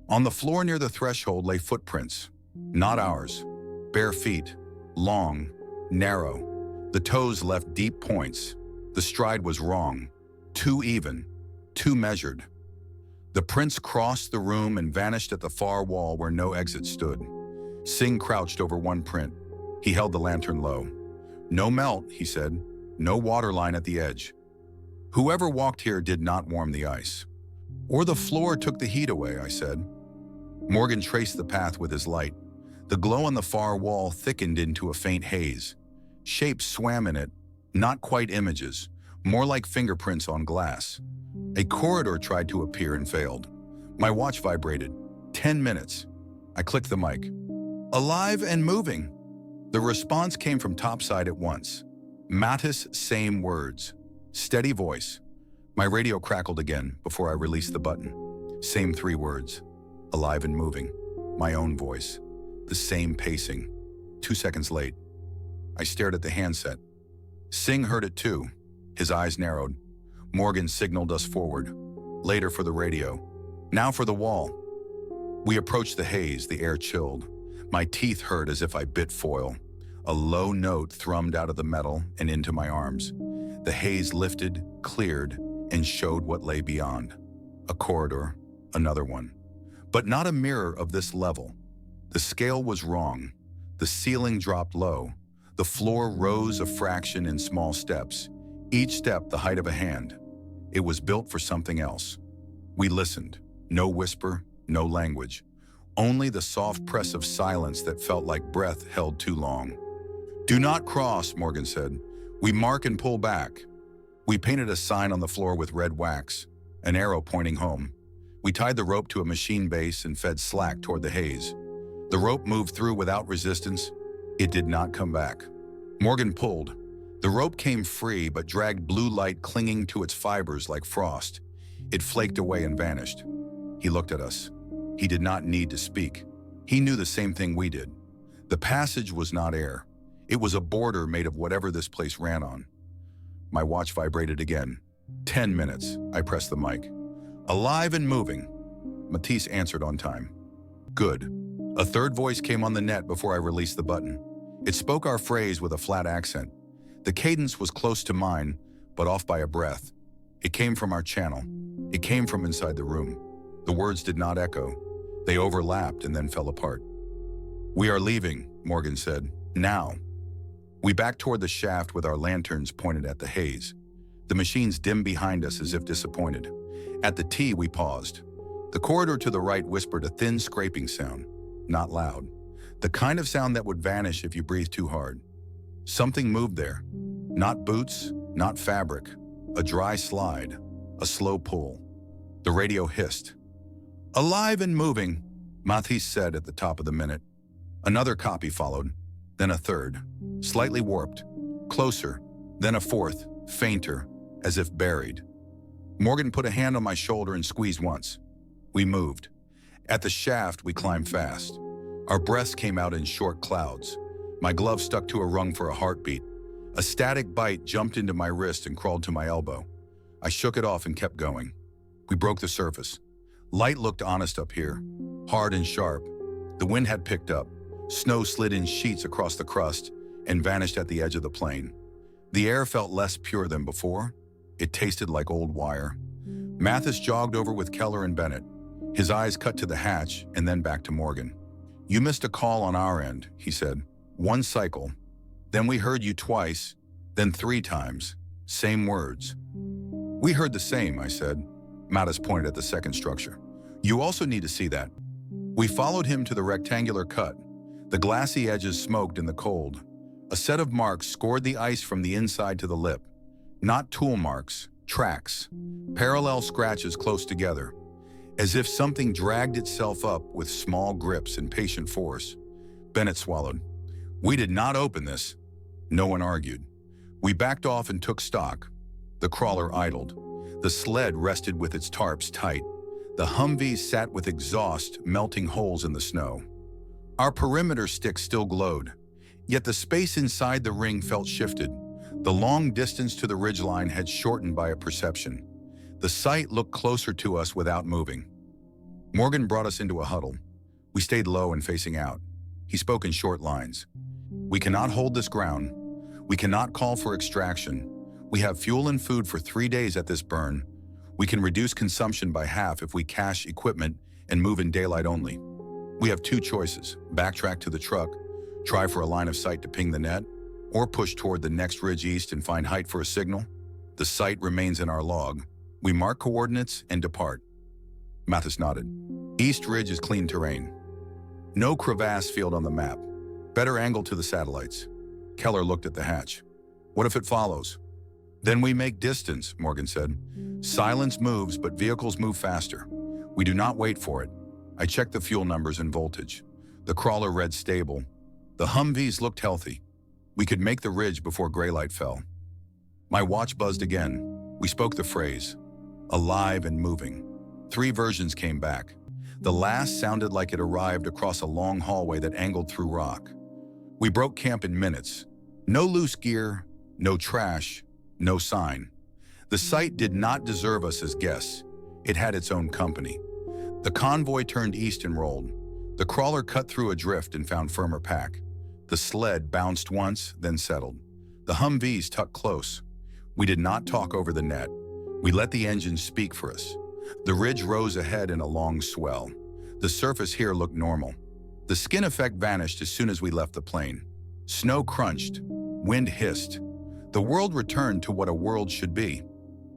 On the floor near the threshold lay footprints. Not ours. Bare feet. Long. Narrow. The toes left deep points. The stride was wrong. Too even. Too measured. The prints crossed the room and vanished at the far wall where no exit stood. Singh crouched over one print. He held the lantern low. "No melt," he said. "No waterline at the edge." Whoever walked here did not warm the ice. "Or the floor took the heat away," I said. Morgan traced the path with his light. The glow on the far wall thickened into a faint haze. Shapes swam in it, not quite images, more like fingerprints on glass. A corridor tried to appear and failed. My watch vibrated. 10 minutes. I clicked the mic. "Alive and moving." The response came from topside at once. Mathis, same words. Steady voice. My radio crackled again before I released the button. Same 3 words. Alive and moving. My own voice. The same pacing. 2 seconds late. I stared at the handset. Singh heard it too. His eyes narrowed. Morgan signaled us forward. Later for the radio. Now for the wall. We approached the haze, the air chilled. My teeth hurt as if I bit foil. A low note thrummed out of the metal and into my arms. The haze lifted, cleared, and showed what lay beyond. A corridor, another one. But not a mirror of this level. The scale was wrong. The ceiling dropped low. The floor rose a fraction in small steps, each step the height of a hand. It was built for something else. We listened. No whisper, no language. Only the soft press of silence that felt like breath held too long. "Do not cross," Morgan said. "We mark and pull back." We painted a sign on the floor with red wax, an arrow pointing home. We tied the rope to a machine base and fed slack toward the haze. The rope moved through without resistance. It did not come back. Morgan pulled. The rope came free but dragged blue light clinging to its fibers like frost. It flaked away and vanished. He looked at us. He did not need to speak. He knew the same thing we did. The passage was not air. It was a border made of whatever this place ran on. My watch vibrated again. 10 minutes. I pressed the mic. "Alive and moving." Matisse answered on time. "Good." A third voice came on the net before I released the button. It spoke our phrase with a flat accent. The cadence was close to mine, but off by a breath. It came from our channel. It came from inside the room. The words did not echo. They overlapped and then fell apart. "We are leaving," Morgan said. "Now." We backed toward the shaft with our lanterns pointed at the haze. The machines dimmed behind us as if disappointed. At the T, we paused. The corridor to the right whispered a thin scraping sound, not loud. The kind of sound that would vanish if you breathed too hard. Something moved there. Not boots, not fabric. A dry slide, a slow pull. The radio hissed. "Alive and moving," Mathis said at the top of the minute. Another copy followed, then a third, slightly warped, closer, then a fourth, fainter, as if buried. Morgan put a hand on my shoulder and squeezed once. We moved. At the shaft, we climbed fast. Our breaths came out in short clouds. My glove stuck to a rung for a heartbeat. A static bite jumped into my wrist and crawled to my elbow. I shook it off and kept going. We broke the surface. Light looked honest up here, hard and sharp. The wind had picked up. Snow slid in sheets across the crust and vanished at the edge of the plane. The air felt less pure than before. It tasted like old wire. Mathis jogged over with Keller and Bennett. His eyes cut to the hatch and then back to Morgan. "You missed a call on our end," he said. "One cycle. Then we heard you twice, then 3 times. Same words." "We heard the same," I said. Mathis pointed at the second structure. "You also need to see that." We followed him to the rectangular cut. The glassy edges smoked in the cold. A set of marks scored the ice from the inside to the lip. Not tool marks, tracks. Parallel scratches close together. As if something dragged itself up with small grips and patient force. Bennett swallowed. "We did not open this." No one argued. We backed off and took stock. The crawler idled. The sled rested with its tarps tight. The Humvee sat with exhaust melting holes in the snow. Our perimeter stick still glowed. Yet the space inside the ring felt shifted. The long distance to the ridgeline had shortened by a perception. The sight looked closer to us without moving. Morgan brought us into a huddle. We stayed low and facing out. He spoke in short lines. "We cannot hold this ground. We cannot call for extraction. We have fuel and food for 3 days at this burn. We can reduce consumption by half if we cache equipment and move in daylight only. We have 2 choices: backtrack to the truck, try for a line of sight to ping the net, or push toward the next ridge east and find height for a signal. The site remains in our log. We mark coordinates and depart." Mathis nodded. "East ridge is clean terrain. No crevasse field on the map. Better angle to the satellites." Keller looked at the hatch. "What if it follows?" "Then we make distance," Morgan said. "Silence moves, but vehicles move faster. We do not wait for it." I checked the fuel numbers and voltage. The crawler read stable. The Humvees looked healthy. We could make the ridge before graylight fell. My watch buzzed again. We spoke the phrase, "alive and moving." 3 versions came back. The last sounded like it arrived across a long hallway that angled through rock. We broke camp in minutes. No loose gear, no trash, no sign. The site did not deserve us as guests. It had its own company. The convoy turned east and rolled. The crawler cut through a drift and found firmer pack. The sled bounced once, then settled. The Humvees tucked close. We did not talk over the net. We let the engines speak for us. The ridge rose ahead in a long swell. The surface here looked normal. The skin effect vanished as soon as we left the plane. Snow crunched. Wind hissed. The world returned to what a world should be.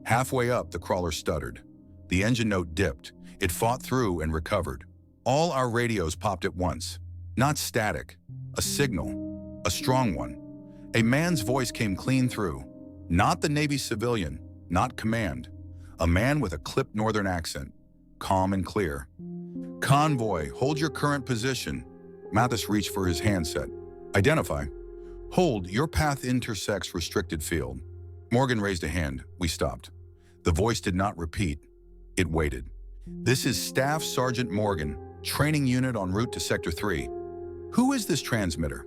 Halfway up, the crawler stuttered. The engine note dipped. It fought through and recovered. All our radios popped at once. Not static. A signal. A strong one. A man's voice came clean through. Not the Navy civilian. Not command. A man with a clipped northern accent. Calm and clear. "Convoy, hold your current position." Mathis reached for his handset. "Identify." "Hold, your path intersects restricted field." Morgan raised a hand. We stopped. The voice did not repeat. It waited. "This is Staff Sergeant Morgan, training unit en route to Sector 3. Who is this transmitter?"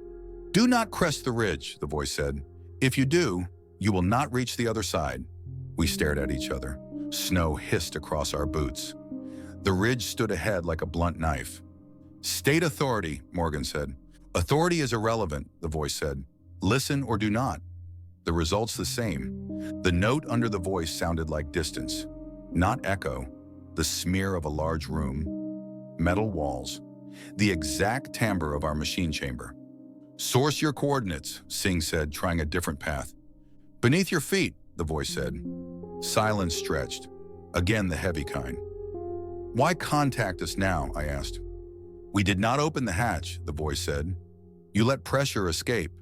"Do not crest the ridge," the voice said. "If you do, you will not reach the other side." We stared at each other. Snow hissed across our boots. The ridge stood ahead like a blunt knife. State authority, Morgan said. Authority is irrelevant, the voice said. Listen or do not. The result's the same. The note under the voice sounded like distance, not echo, the smear of a large room, metal walls, the exact timbre of our machine chamber. Source your coordinates, Singh said, trying a different path. Beneath your feet, the voice said. Silence stretched, again the heavy kind. Why contact us now, I asked. We did not open the hatch, the voice said. You let pressure escape.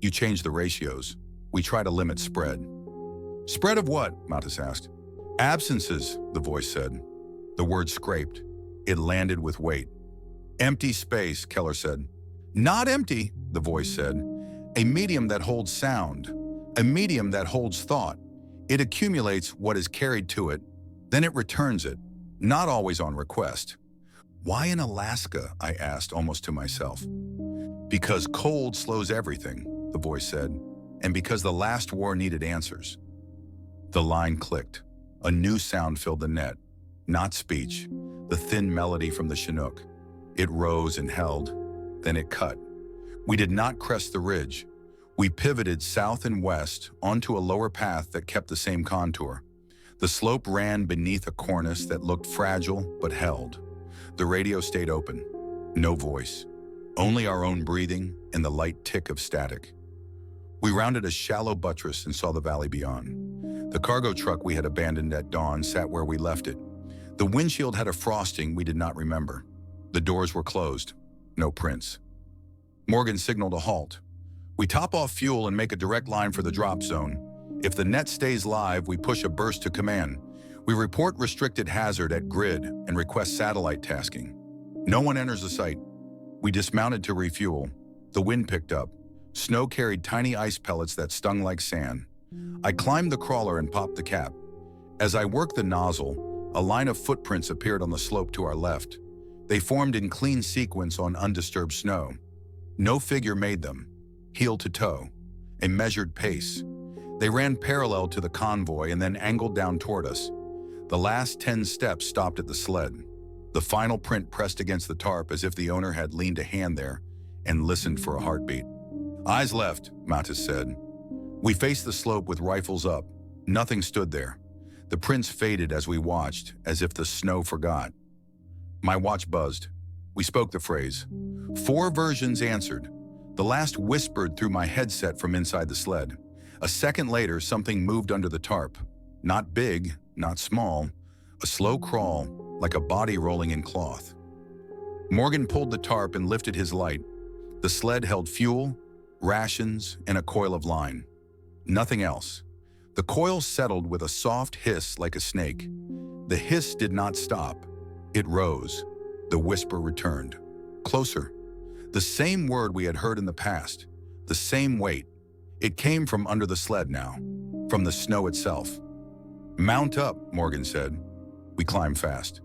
You changed the ratios. We try to limit spread. Spread of what? Mattis asked. Absences, the voice said. The word scraped. It landed with weight. Empty space, Keller said. Not empty, the voice said. A medium that holds sound. A medium that holds thought. It accumulates what is carried to it, then it returns it, not always on request. Why in Alaska? I asked, almost to myself. Because cold slows everything, the voice said, and because the last war needed answers. The line clicked. A new sound filled the net, not speech, the thin melody from the Chinook. It rose and held, then it cut. We did not crest the ridge. We pivoted south and west onto a lower path that kept the same contour. The slope ran beneath a cornice that looked fragile but held. The radio stayed open. No voice. Only our own breathing and the light tick of static. We rounded a shallow buttress and saw the valley beyond. The cargo truck we had abandoned at dawn sat where we left it. The windshield had a frosting we did not remember. The doors were closed. No prints. Morgan signaled a halt. We top off fuel and make a direct line for the drop zone. If the net stays live, we push a burst to command. We report restricted hazard at grid and request satellite tasking. No one enters the site. We dismounted to refuel. The wind picked up. Snow carried tiny ice pellets that stung like sand. I climbed the crawler and popped the cap. As I worked the nozzle, a line of footprints appeared on the slope to our left. They formed in clean sequence on undisturbed snow. No figure made them. Heel to toe, a measured pace. They ran parallel to the convoy and then angled down toward us. The last 10 steps stopped at the sled. The final print pressed against the tarp as if the owner had leaned a hand there and listened for a heartbeat. Eyes left, Mattis said. We faced the slope with rifles up. Nothing stood there. The prints faded as we watched, as if the snow forgot. My watch buzzed. We spoke the phrase. 4 versions answered. The last whispered through my headset from inside the sled. A second later, something moved under the tarp. Not big, not small. A slow crawl, like a body rolling in cloth. Morgan pulled the tarp and lifted his light. The sled held fuel, rations, and a coil of line. Nothing else. The coil settled with a soft hiss like a snake. The hiss did not stop. It rose. The whisper returned. Closer. The same word we had heard in the past. The same weight. It came from under the sled now. From the snow itself. Mount up, Morgan said. We climbed fast.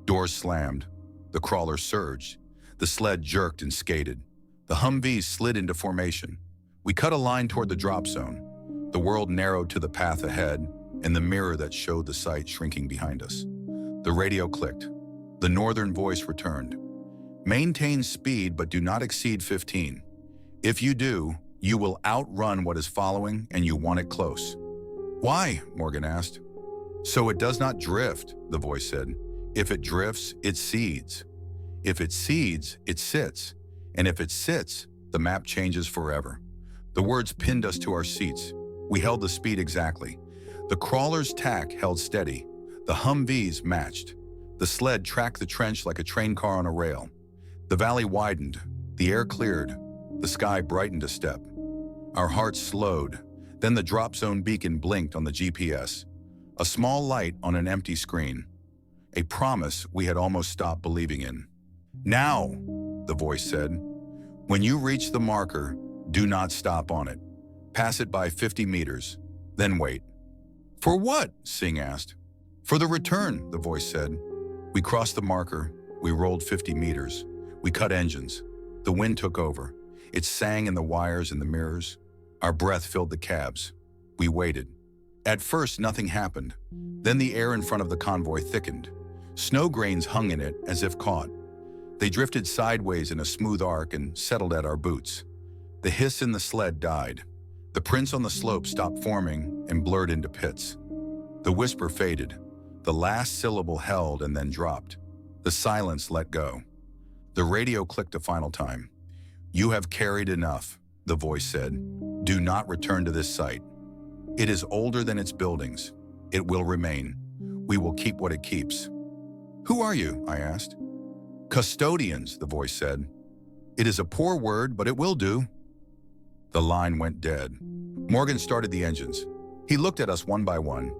Doors slammed. The crawler surged. The sled jerked and skated. The Humvees slid into formation. We cut a line toward the drop zone. The world narrowed to the path ahead and the mirror that showed the site shrinking behind us. The radio clicked. The northern voice returned. Maintain speed, but do not exceed 15. If you do, you will outrun what is following and you want it close. Why? Morgan asked. So it does not drift, the voice said. If it drifts, it seeds. If it seeds, it sits. And if it sits, the map changes forever. The words pinned us to our seats. We held the speed exactly. The crawler's tack held steady. The Humvees matched. The sled tracked the trench like a train car on a rail. The valley widened. The air cleared. The sky brightened a step. Our hearts slowed. Then the drop zone beacon blinked on the GPS. A small light on an empty screen. A promise we had almost stopped believing in. Now, the voice said. When you reach the marker, do not stop on it. Pass it by 50 meters. Then wait. For what? Singh asked. For the return, the voice said. We crossed the marker. We rolled 50 meters. We cut engines. The wind took over. It sang in the wires and the mirrors. Our breath filled the cabs. We waited. At first, nothing happened. Then the air in front of the convoy thickened. Snow grains hung in it as if caught. They drifted sideways in a smooth arc and settled at our boots. The hiss in the sled died. The prints on the slope stopped forming and blurred into pits. The whisper faded. The last syllable held and then dropped. The silence let go. The radio clicked a final time. "You have carried enough," the voice said. "Do not return to this site. It is older than its buildings. It will remain. We will keep what it keeps." "Who are you?" I asked. "Custodians," the voice said. "It is a poor word, but it will do." The line went dead. Morgan started the engines. He looked at us one by one.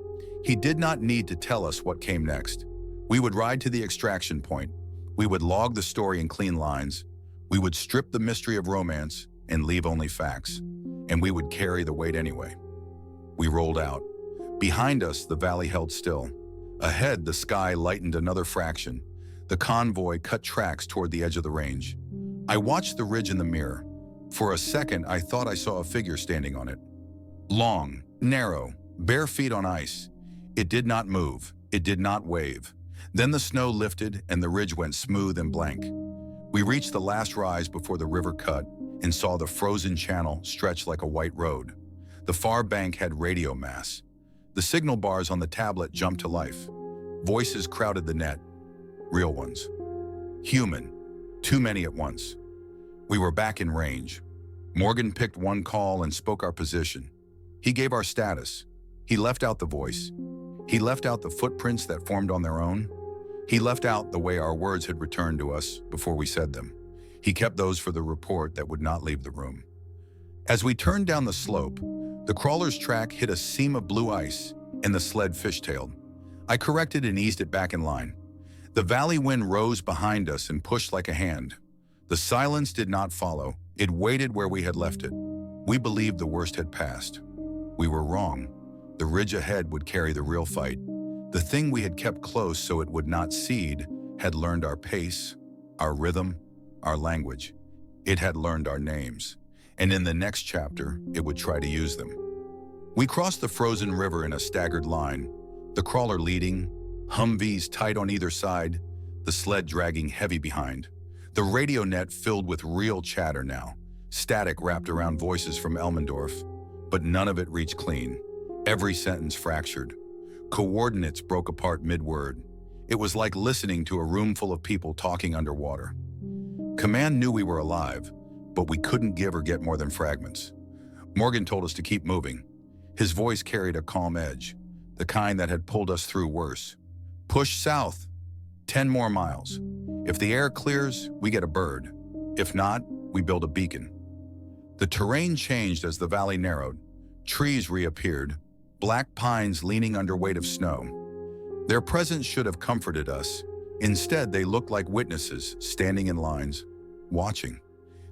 He did not need to tell us what came next. We would ride to the extraction point. We would log the story in clean lines. We would strip the mystery of romance and leave only facts. And we would carry the weight anyway. We rolled out. Behind us, the valley held still. Ahead, the sky lightened another fraction. The convoy cut tracks toward the edge of the range. I watched the ridge in the mirror. For a second, I thought I saw a figure standing on it. Long, narrow, bare feet on ice. It did not move. It did not wave. Then the snow lifted and the ridge went smooth and blank. We reached the last rise before the river cut and saw the frozen channel stretch like a white road. The far bank had radio mass. The signal bars on the tablet jumped to life. Voices crowded the net. Real ones. Human. Too many at once. We were back in range. Morgan picked one call and spoke our position. He gave our status. He left out the voice. He left out the footprints that formed on their own. He left out the way our words had returned to us before we said them. He kept those for the report that would not leave the room. As we turned down the slope, the crawler's track hit a seam of blue ice and the sled fishtailed. I corrected and eased it back in line. The valley wind rose behind us and pushed like a hand. The silence did not follow. It waited where we had left it. We believed the worst had passed. We were wrong. The ridge ahead would carry the real fight. The thing we had kept close so it would not cede had learned our pace, our rhythm, our language. It had learned our names. And in the next chapter, it would try to use them. We crossed the frozen river in a staggered line, the crawler leading, Humvees tight on either side, the sled dragging heavy behind. The radio net filled with real chatter now, static wrapped around voices from Elmendorf, but none of it reached clean. Every sentence fractured. Coordinates broke apart mid-word. It was like listening to a room full of people talking underwater. Command knew we were alive, but we couldn't give or get more than fragments. Morgan told us to keep moving. His voice carried a calm edge, the kind that had pulled us through worse. Push south. 10 more miles. If the air clears, we get a bird. If not, we build a beacon. The terrain changed as the valley narrowed. Trees reappeared, black pines leaning under weight of snow. Their presence should have comforted us. Instead, they looked like witnesses, standing in lines, watching.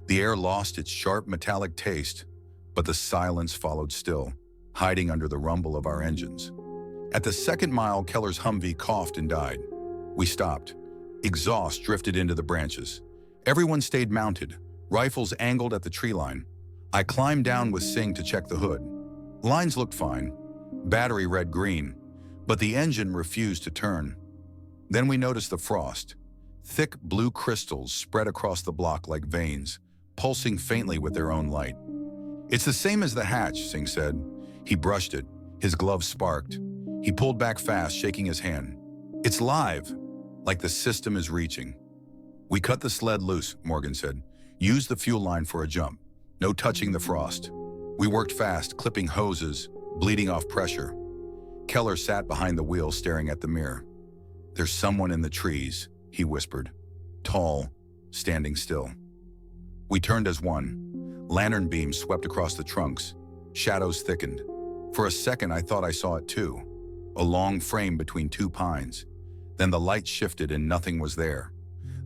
The air lost its sharp metallic taste, but the silence followed still, hiding under the rumble of our engines. At the second mile, Keller's Humvee coughed and died. We stopped. Exhaust drifted into the branches. Everyone stayed mounted, rifles angled at the tree line. I climbed down with Singh to check the hood. Lines looked fine, battery red-green, but the engine refused to turn. Then we noticed the frost. Thick blue crystals spread across the block like veins, pulsing faintly with their own light. "It's the same as the hatch," Singh said. He brushed it. His glove sparked. He pulled back fast, shaking his hand. "It's live, like the system is reaching." "We cut the sled loose," Morgan said. "Use the fuel line for a jump. No touching the frost." We worked fast, clipping hoses, bleeding off pressure. Keller sat behind the wheel, staring at the mirror. "There's someone in the trees," he whispered. Tall, standing still. We turned as one. Lantern beams swept across the trunks. Shadows thickened. For a second, I thought I saw it too. A long frame between two pines. Then the light shifted and nothing was there.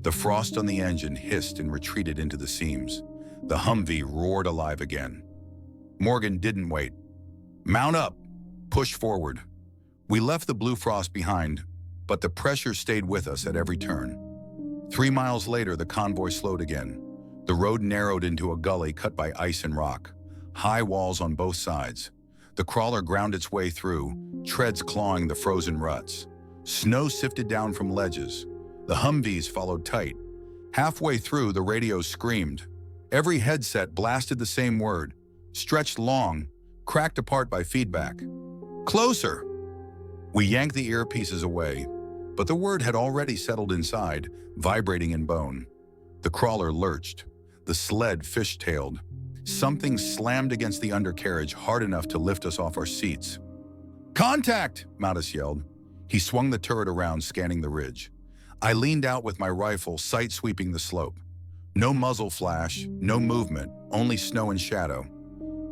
The frost on the engine hissed and retreated into the seams. The Humvee roared alive again. Morgan didn't wait. "Mount up! Push forward!" We left the blue frost behind, but the pressure stayed with us at every turn. 3 miles later, the convoy slowed again. The road narrowed into a gully cut by ice and rock, high walls on both sides. The crawler ground its way through, treads clawing the frozen ruts. Snow sifted down from ledges. The Humvees followed tight. Halfway through, the radio screamed. Every headset blasted the same word, stretched long, cracked apart by feedback. Closer! We yanked the earpieces away, but the word had already settled inside, vibrating in bone. The crawler lurched. The sled fishtailed. Something slammed against the undercarriage hard enough to lift us off our seats. Contact! Mattis yelled. He swung the turret around, scanning the ridge. I leaned out with my rifle, sight sweeping the slope. No muzzle flash, no movement, only snow and shadow.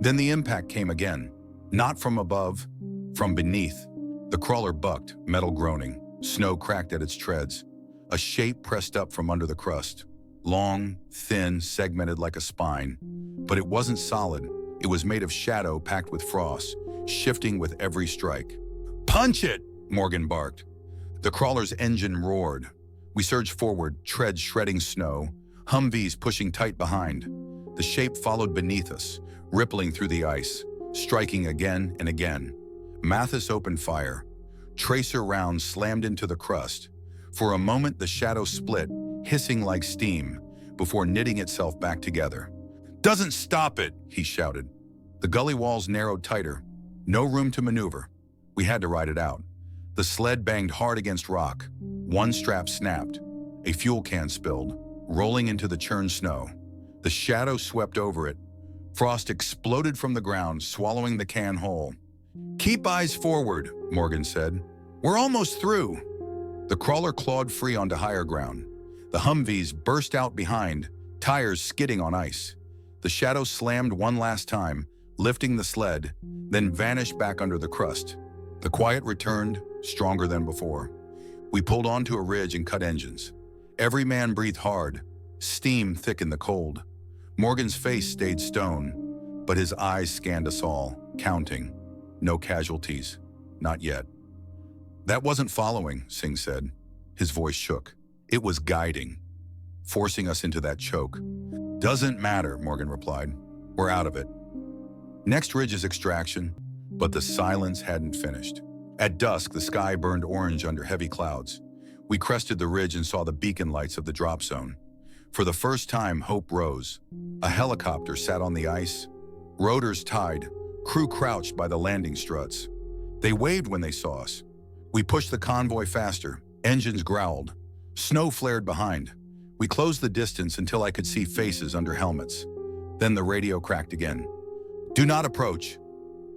Then the impact came again. Not from above, from beneath. The crawler bucked, metal groaning. Snow cracked at its treads. A shape pressed up from under the crust. Long, thin, segmented like a spine. But it wasn't solid. It was made of shadow packed with frost, shifting with every strike. Punch it! Morgan barked. The crawler's engine roared. We surged forward, treads shredding snow, Humvees pushing tight behind. The shape followed beneath us, rippling through the ice, striking again and again. Mathis opened fire. Tracer rounds slammed into the crust. For a moment, the shadow split, hissing like steam, before knitting itself back together. Doesn't stop it, he shouted. The gully walls narrowed tighter. No room to maneuver. We had to ride it out. The sled banged hard against rock. One strap snapped. A fuel can spilled, rolling into the churned snow. The shadow swept over it. Frost exploded from the ground, swallowing the can whole. Keep eyes forward, Morgan said. We're almost through. The crawler clawed free onto higher ground. The Humvees burst out behind, tires skidding on ice. The shadow slammed one last time, lifting the sled, then vanished back under the crust. The quiet returned, stronger than before. We pulled onto a ridge and cut engines. Every man breathed hard. Steam thickened the cold. Morgan's face stayed stone, but his eyes scanned us all, counting. No casualties. Not yet. That wasn't following, Singh said. His voice shook. It was guiding, forcing us into that choke. Doesn't matter, Morgan replied. We're out of it. Next ridge is extraction, but the silence hadn't finished. At dusk, the sky burned orange under heavy clouds. We crested the ridge and saw the beacon lights of the drop zone. For the first time, hope rose. A helicopter sat on the ice, rotors tied, crew crouched by the landing struts. They waved when they saw us. We pushed the convoy faster, engines growled. Snow flared behind. We closed the distance until I could see faces under helmets. Then the radio cracked again. Do not approach.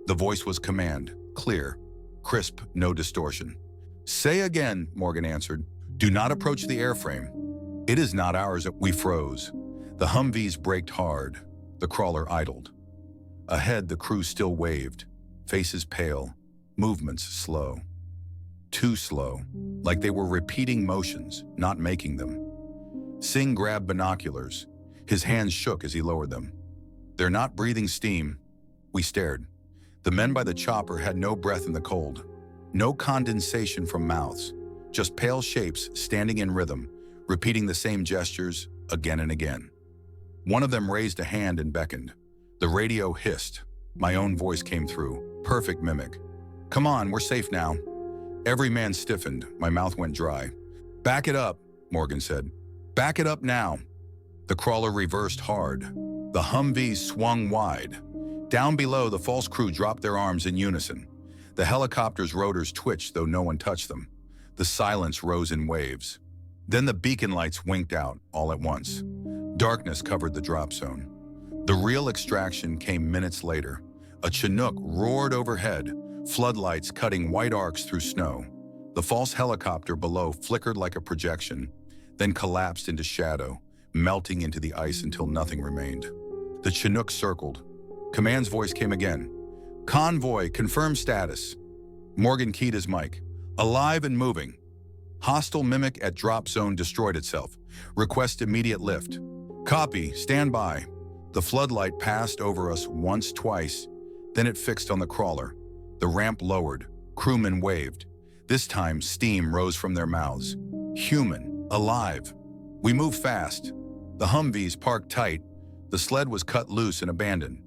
The voice was command, clear, crisp, no distortion. Say again, Morgan answered. Do not approach the airframe. It is not ours. We froze. The Humvees braked hard. The crawler idled. Ahead, the crew still waved, faces pale, movements slow. Too slow, like they were repeating motions, not making them. Singh grabbed binoculars. His hands shook as he lowered them. They're not breathing steam. We stared. The men by the chopper had no breath in the cold. No condensation from mouths. Just pale shapes standing in rhythm, repeating the same gestures again and again. One of them raised a hand and beckoned. The radio hissed. My own voice came through, perfect mimic. Come on, we're safe now. Every man stiffened. My mouth went dry. Back it up, Morgan said. Back it up now. The crawler reversed hard. The Humvees swung wide. Down below, the false crew dropped their arms in unison. The helicopter's rotors twitched, though no one touched them. The silence rose in waves. Then the beacon lights winked out all at once. Darkness covered the drop zone. The real extraction came minutes later. A Chinook roared overhead, floodlights cutting white arcs through snow. The false helicopter below flickered like a projection, then collapsed into shadow, melting into the ice until nothing remained. The Chinook circled. Command's voice came again. Convoy, confirm status. Morgan keyed his mic. Alive and moving. Hostile mimic at drop zone destroyed itself. Request immediate lift. Copy, stand by. The floodlight passed over us once, twice, then it fixed on the crawler. The ramp lowered. Crewmen waved. This time, steam rose from their mouths. Human, alive. We moved fast. The Humvees parked tight. The sled was cut loose and abandoned.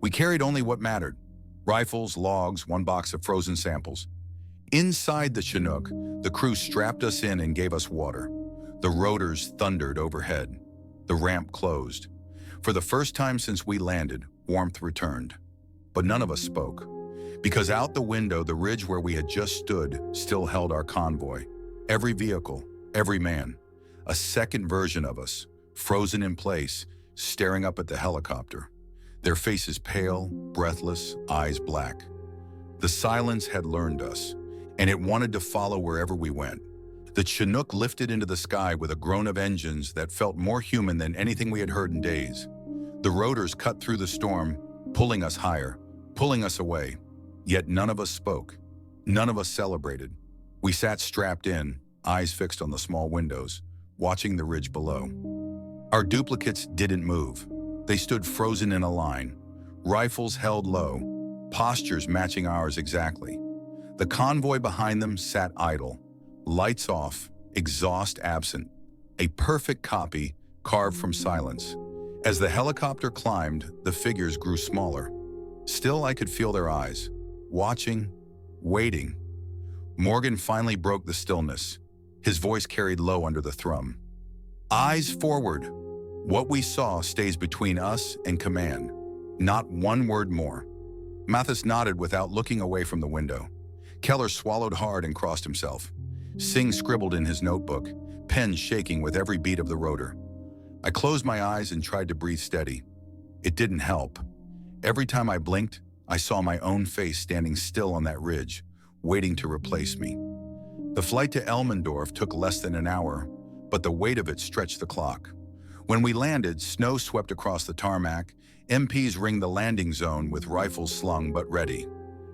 We carried only what mattered. Rifles, logs, one box of frozen samples. Inside the Chinook, the crew strapped us in and gave us water. The rotors thundered overhead. The ramp closed. For the first time since we landed, warmth returned. But none of us spoke. Because out the window, the ridge where we had just stood still held our convoy. Every vehicle, every man. A second version of us, frozen in place, staring up at the helicopter. Their faces pale, breathless, eyes black. The silence had learned us, and it wanted to follow wherever we went. The Chinook lifted into the sky with a groan of engines that felt more human than anything we had heard in days. The rotors cut through the storm, pulling us higher, pulling us away. Yet none of us spoke. None of us celebrated. We sat strapped in, eyes fixed on the small windows, watching the ridge below. Our duplicates didn't move. They stood frozen in a line, rifles held low, postures matching ours exactly. The convoy behind them sat idle, lights off, exhaust absent, a perfect copy carved from silence. As the helicopter climbed, the figures grew smaller. Still, I could feel their eyes, watching, waiting. Morgan finally broke the stillness. His voice carried low under the thrum. Eyes forward. What we saw stays between us and command. Not one word more. Mathis nodded without looking away from the window. Keller swallowed hard and crossed himself. Singh scribbled in his notebook, pen shaking with every beat of the rotor. I closed my eyes and tried to breathe steady. It didn't help. Every time I blinked, I saw my own face standing still on that ridge, waiting to replace me. The flight to Elmendorf took less than an hour, but the weight of it stretched the clock. When we landed, snow swept across the tarmac. MPs ringed the landing zone with rifles slung but ready.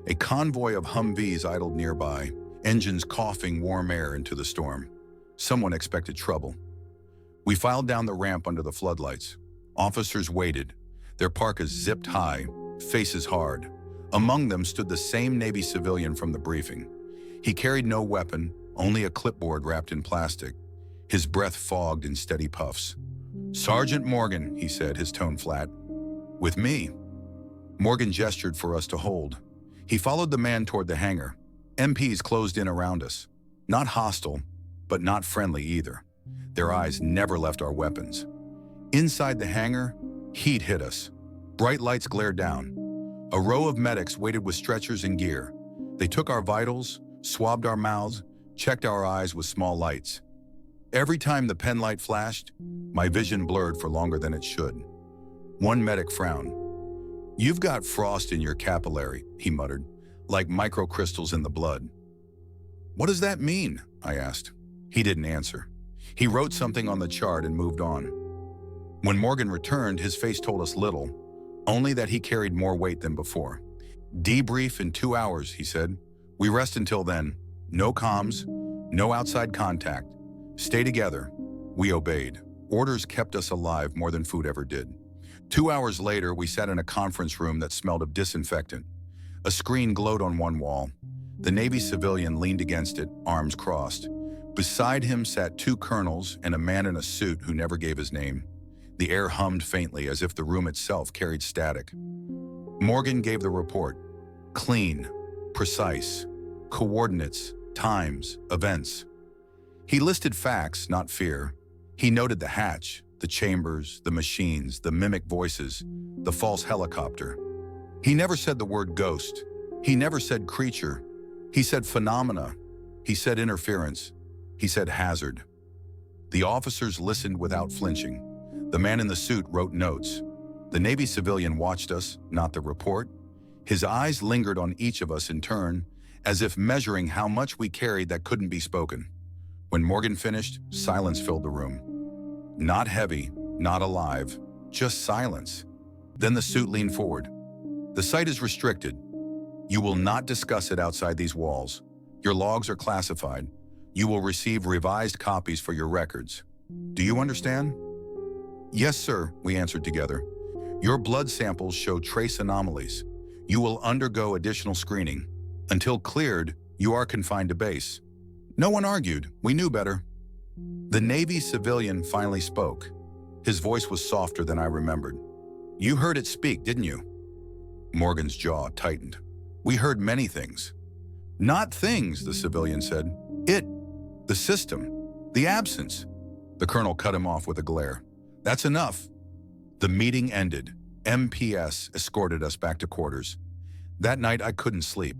A convoy of Humvees idled nearby, engines coughing warm air into the storm. Someone expected trouble. We filed down the ramp under the floodlights. Officers waited, their parkas zipped high, faces hard. Among them stood the same Navy civilian from the briefing. He carried no weapon, only a clipboard wrapped in plastic. His breath fogged in steady puffs. "Sergeant Morgan," he said, his tone flat. "With me." Morgan gestured for us to hold. He followed the man toward the hangar. MPs closed in around us. Not hostile, but not friendly either. Their eyes never left our weapons. Inside the hangar, heat hit us. Bright lights glared down. A row of medics waited with stretchers and gear. They took our vitals, swabbed our mouths, checked our eyes with small lights. Every time the pen light flashed, my vision blurred for longer than it should. One medic frowned. "You've got frost in your capillary," he muttered, "like microcrystals in the blood." "What does that mean?" I asked. He didn't answer. He wrote something on the chart and moved on. When Morgan returned, his face told us little, only that he carried more weight than before. "Debrief in 2 hours," he said. "We rest until then. No comms, no outside contact. Stay together." We obeyed. Orders kept us alive more than food ever did. 2 hours later, we sat in a conference room that smelled of disinfectant. A screen glowed on one wall. The Navy civilian leaned against it, arms crossed. Beside him sat 2 colonels and a man in a suit who never gave his name. The air hummed faintly as if the room itself carried static. Morgan gave the report. Clean, precise, coordinates, times, events. He listed facts, not fear. He noted the hatch, the chambers, the machines, the mimic voices, the false helicopter. He never said the word ghost. He never said creature. He said phenomena. He said interference. He said hazard. The officers listened without flinching. The man in the suit wrote notes. The Navy civilian watched us, not the report. His eyes lingered on each of us in turn, as if measuring how much we carried that couldn't be spoken. When Morgan finished, silence filled the room. Not heavy, not alive, just silence. Then the suit leaned forward. "The site is restricted. You will not discuss it outside these walls. Your logs are classified. You will receive revised copies for your records. Do you understand?" "Yes, sir," we answered together. "Your blood samples show trace anomalies. You will undergo additional screening. Until cleared, you are confined to base." No one argued. We knew better. The Navy civilian finally spoke. His voice was softer than I remembered. "You heard it speak, didn't you?" Morgan's jaw tightened. "We heard many things." "Not things," the civilian said. "It, the system, the absence." The colonel cut him off with a glare. That's enough. The meeting ended. MPS escorted us back to quarters. That night I couldn't sleep.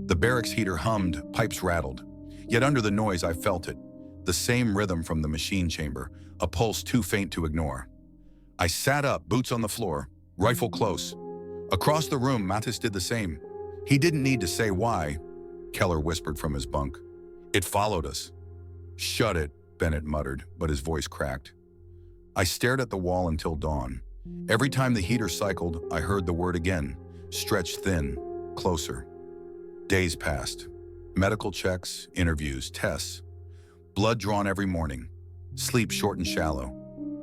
The barracks heater hummed, pipes rattled. Yet under the noise I felt it. The same rhythm from the machine chamber, a pulse too faint to ignore. I sat up, boots on the floor, rifle close. Across the room, Mattis did the same. He didn't need to say why, Keller whispered from his bunk. It followed us. Shut it, Bennett muttered, but his voice cracked. I stared at the wall until dawn. Every time the heater cycled, I heard the word again, stretched thin, closer. Days passed. Medical checks, interviews, tests. Blood drawn every morning. Sleep short and shallow.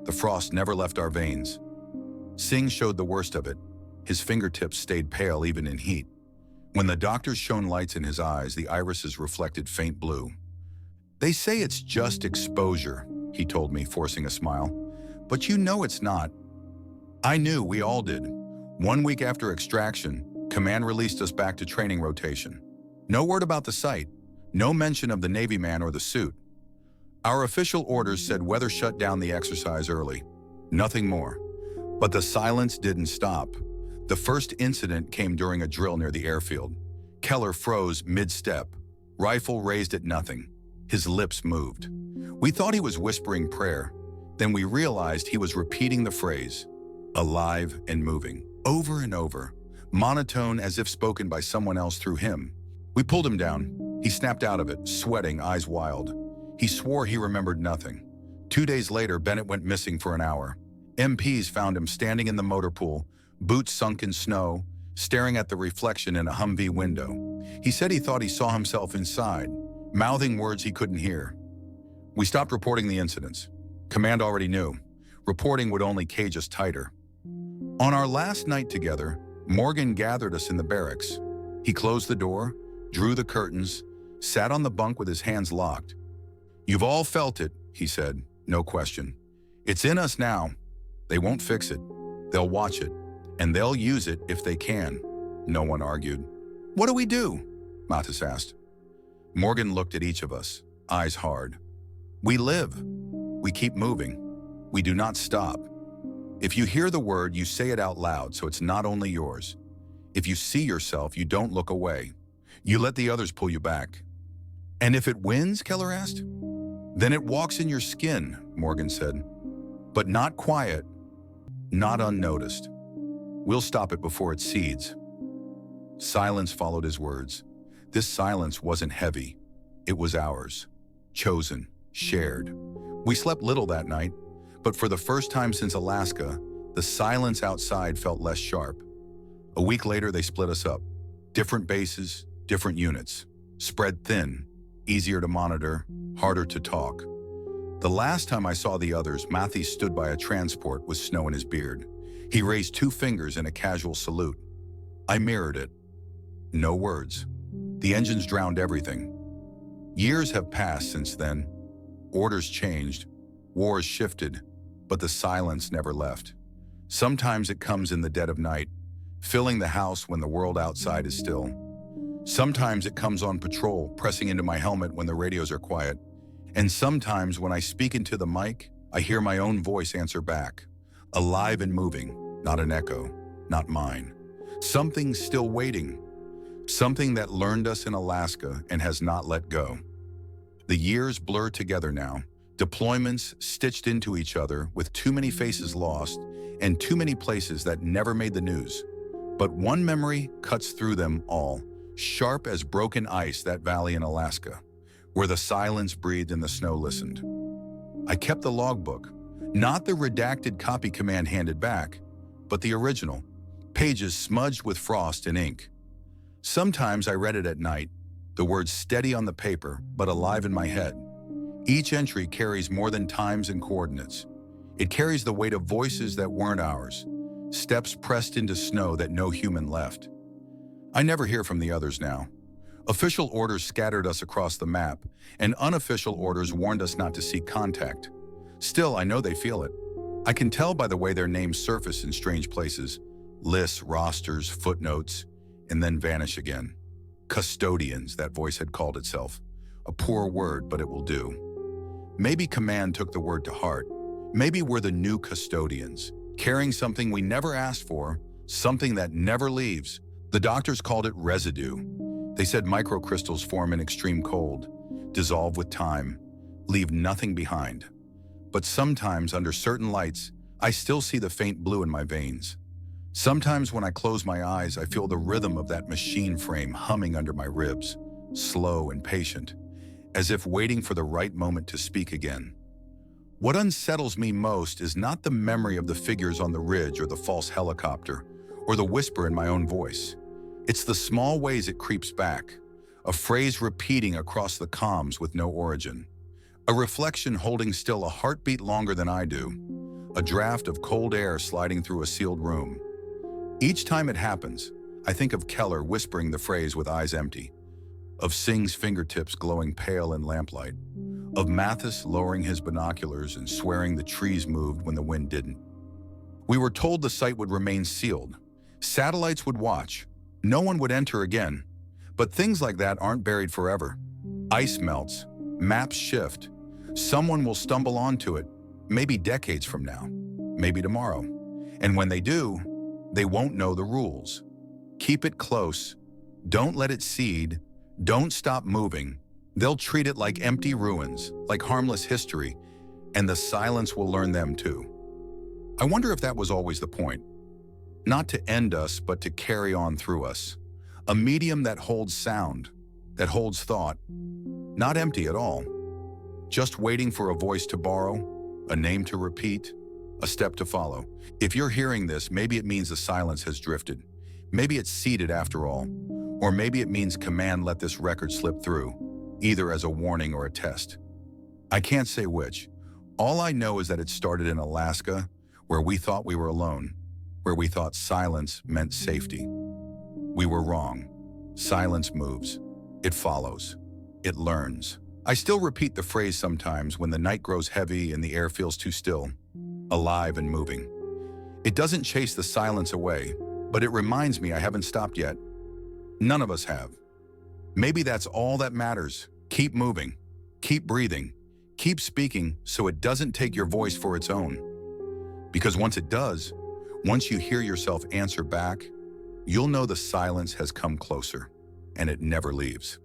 The frost never left our veins. Singh showed the worst of it. His fingertips stayed pale even in heat. When the doctors shone lights in his eyes, the irises reflected faint blue. They say it's just exposure, he told me, forcing a smile. But you know it's not. I knew, we all did. 1 week after extraction, command released us back to training rotation. No word about the site, no mention of the Navy man or the suit. Our official orders said weather shut down the exercise early. Nothing more. But the silence didn't stop. The first incident came during a drill near the airfield. Keller froze mid-step, rifle raised at nothing. His lips moved. We thought he was whispering prayer. Then we realized he was repeating the phrase, alive and moving, over and over, monotone as if spoken by someone else through him. We pulled him down. He snapped out of it, sweating, eyes wild. He swore he remembered nothing. 2 days later, Bennett went missing for an hour. MPs found him standing in the motor pool, boots sunk in snow, staring at the reflection in a Humvee window. He said he thought he saw himself inside, mouthing words he couldn't hear. We stopped reporting the incidents. Command already knew. Reporting would only cage us tighter. On our last night together, Morgan gathered us in the barracks. He closed the door, drew the curtains, sat on the bunk with his hands locked. You've all felt it, he said, no question. It's in us now. They won't fix it. They'll watch it, and they'll use it if they can. No one argued. What do we do? Mattis asked. Morgan looked at each of us, eyes hard. We live. We keep moving. We do not stop. If you hear the word, you say it out loud so it's not only yours. If you see yourself, you don't look away. You let the others pull you back. And if it wins, Keller asked? Then it walks in your skin, Morgan said. But not quiet, not unnoticed. We'll stop it before it seeds. Silence followed his words. This silence wasn't heavy. It was ours. Chosen, shared. We slept little that night, but for the first time since Alaska, the silence outside felt less sharp. A week later, they split us up. Different bases, different units. Spread thin, easier to monitor, harder to talk. The last time I saw the others, Matthew stood by a transport with snow in his beard. He raised 2 fingers in a casual salute. I mirrored it. No words. The engines drowned everything. Years have passed since then. Orders changed. Wars shifted. But the silence never left. Sometimes it comes in the dead of night, filling the house when the world outside is still. Sometimes it comes on patrol, pressing into my helmet when the radios are quiet. And sometimes when I speak into the mic, I hear my own voice answer back. Alive and moving, not an echo, not mine. Something still waiting. Something that learned us in Alaska and has not let go. The years blur together now. Deployments stitched into each other with too many faces lost and too many places that never made the news. But one memory cuts through them all, sharp as broken ice, that valley in Alaska, where the silence breathed and the snow listened. I kept the logbook, not the redacted copy command handed back, but the original, pages smudged with frost and ink. Sometimes I read it at night, the words steady on the paper, but alive in my head. Each entry carries more than times and coordinates. It carries the weight of voices that weren't ours, steps pressed into snow that no human left. I never hear from the others now. Official orders scattered us across the map, and unofficial orders warned us not to seek contact. Still, I know they feel it. I can tell by the way their names surface in strange places, lists, rosters, footnotes, and then vanish again. Custodians, that voice had called itself. A poor word, but it will do. Maybe command took the word to heart. Maybe we're the new custodians, carrying something we never asked for, something that never leaves. The doctors called it residue. They said microcrystals form in extreme cold, dissolve with time, leave nothing behind. But sometimes, under certain lights, I still see the faint blue in my veins. Sometimes when I close my eyes, I feel the rhythm of that machine frame humming under my ribs, slow and patient, as if waiting for the right moment to speak again. What unsettles me most is not the memory of the figures on the ridge or the false helicopter or the whisper in my own voice. It's the small ways it creeps back, a phrase repeating across the comms with no origin, a reflection holding still a heartbeat longer than I do, a draft of cold air sliding through a sealed room. Each time it happens, I think of Keller whispering the phrase with eyes empty, of Singh's fingertips glowing pale in lamplight, of Mathis lowering his binoculars and swearing the trees moved when the wind didn't. We were told the site would remain sealed. Satellites would watch. No one would enter again. But things like that aren't buried forever. Ice melts. Maps shift. Someone will stumble onto it, maybe decades from now, maybe tomorrow. And when they do, they won't know the rules. Keep it close. Don't let it seed. Don't stop moving. They'll treat it like empty ruins, like harmless history, and the silence will learn them too. I wonder if that was always the point. Not to end us, but to carry on through us. A medium that holds sound, that holds thought, not empty at all. Just waiting for a voice to borrow, a name to repeat, a step to follow. If you're hearing this, maybe it means the silence has drifted. Maybe it's seeded after all. Or maybe it means command let this record slip through, either as a warning or a test. I can't say which. All I know is that it started in Alaska, where we thought we were alone, where we thought silence meant safety. We were wrong. Silence moves. It follows. It learns. I still repeat the phrase sometimes when the night grows heavy and the air feels too still, alive and moving. It doesn't chase the silence away, but it reminds me I haven't stopped yet. None of us have. Maybe that's all that matters. Keep moving. Keep breathing. Keep speaking so it doesn't take your voice for its own. Because once it does, once you hear yourself answer back, you'll know the silence has come closer, and it never leaves.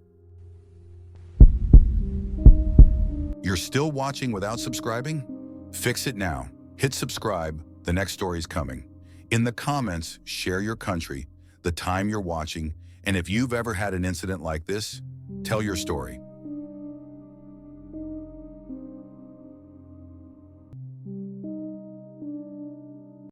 You're still watching without subscribing? Fix it now. Hit subscribe. The next story's coming. In the comments, share your country, the time you're watching, and if you've ever had an incident like this, tell your story.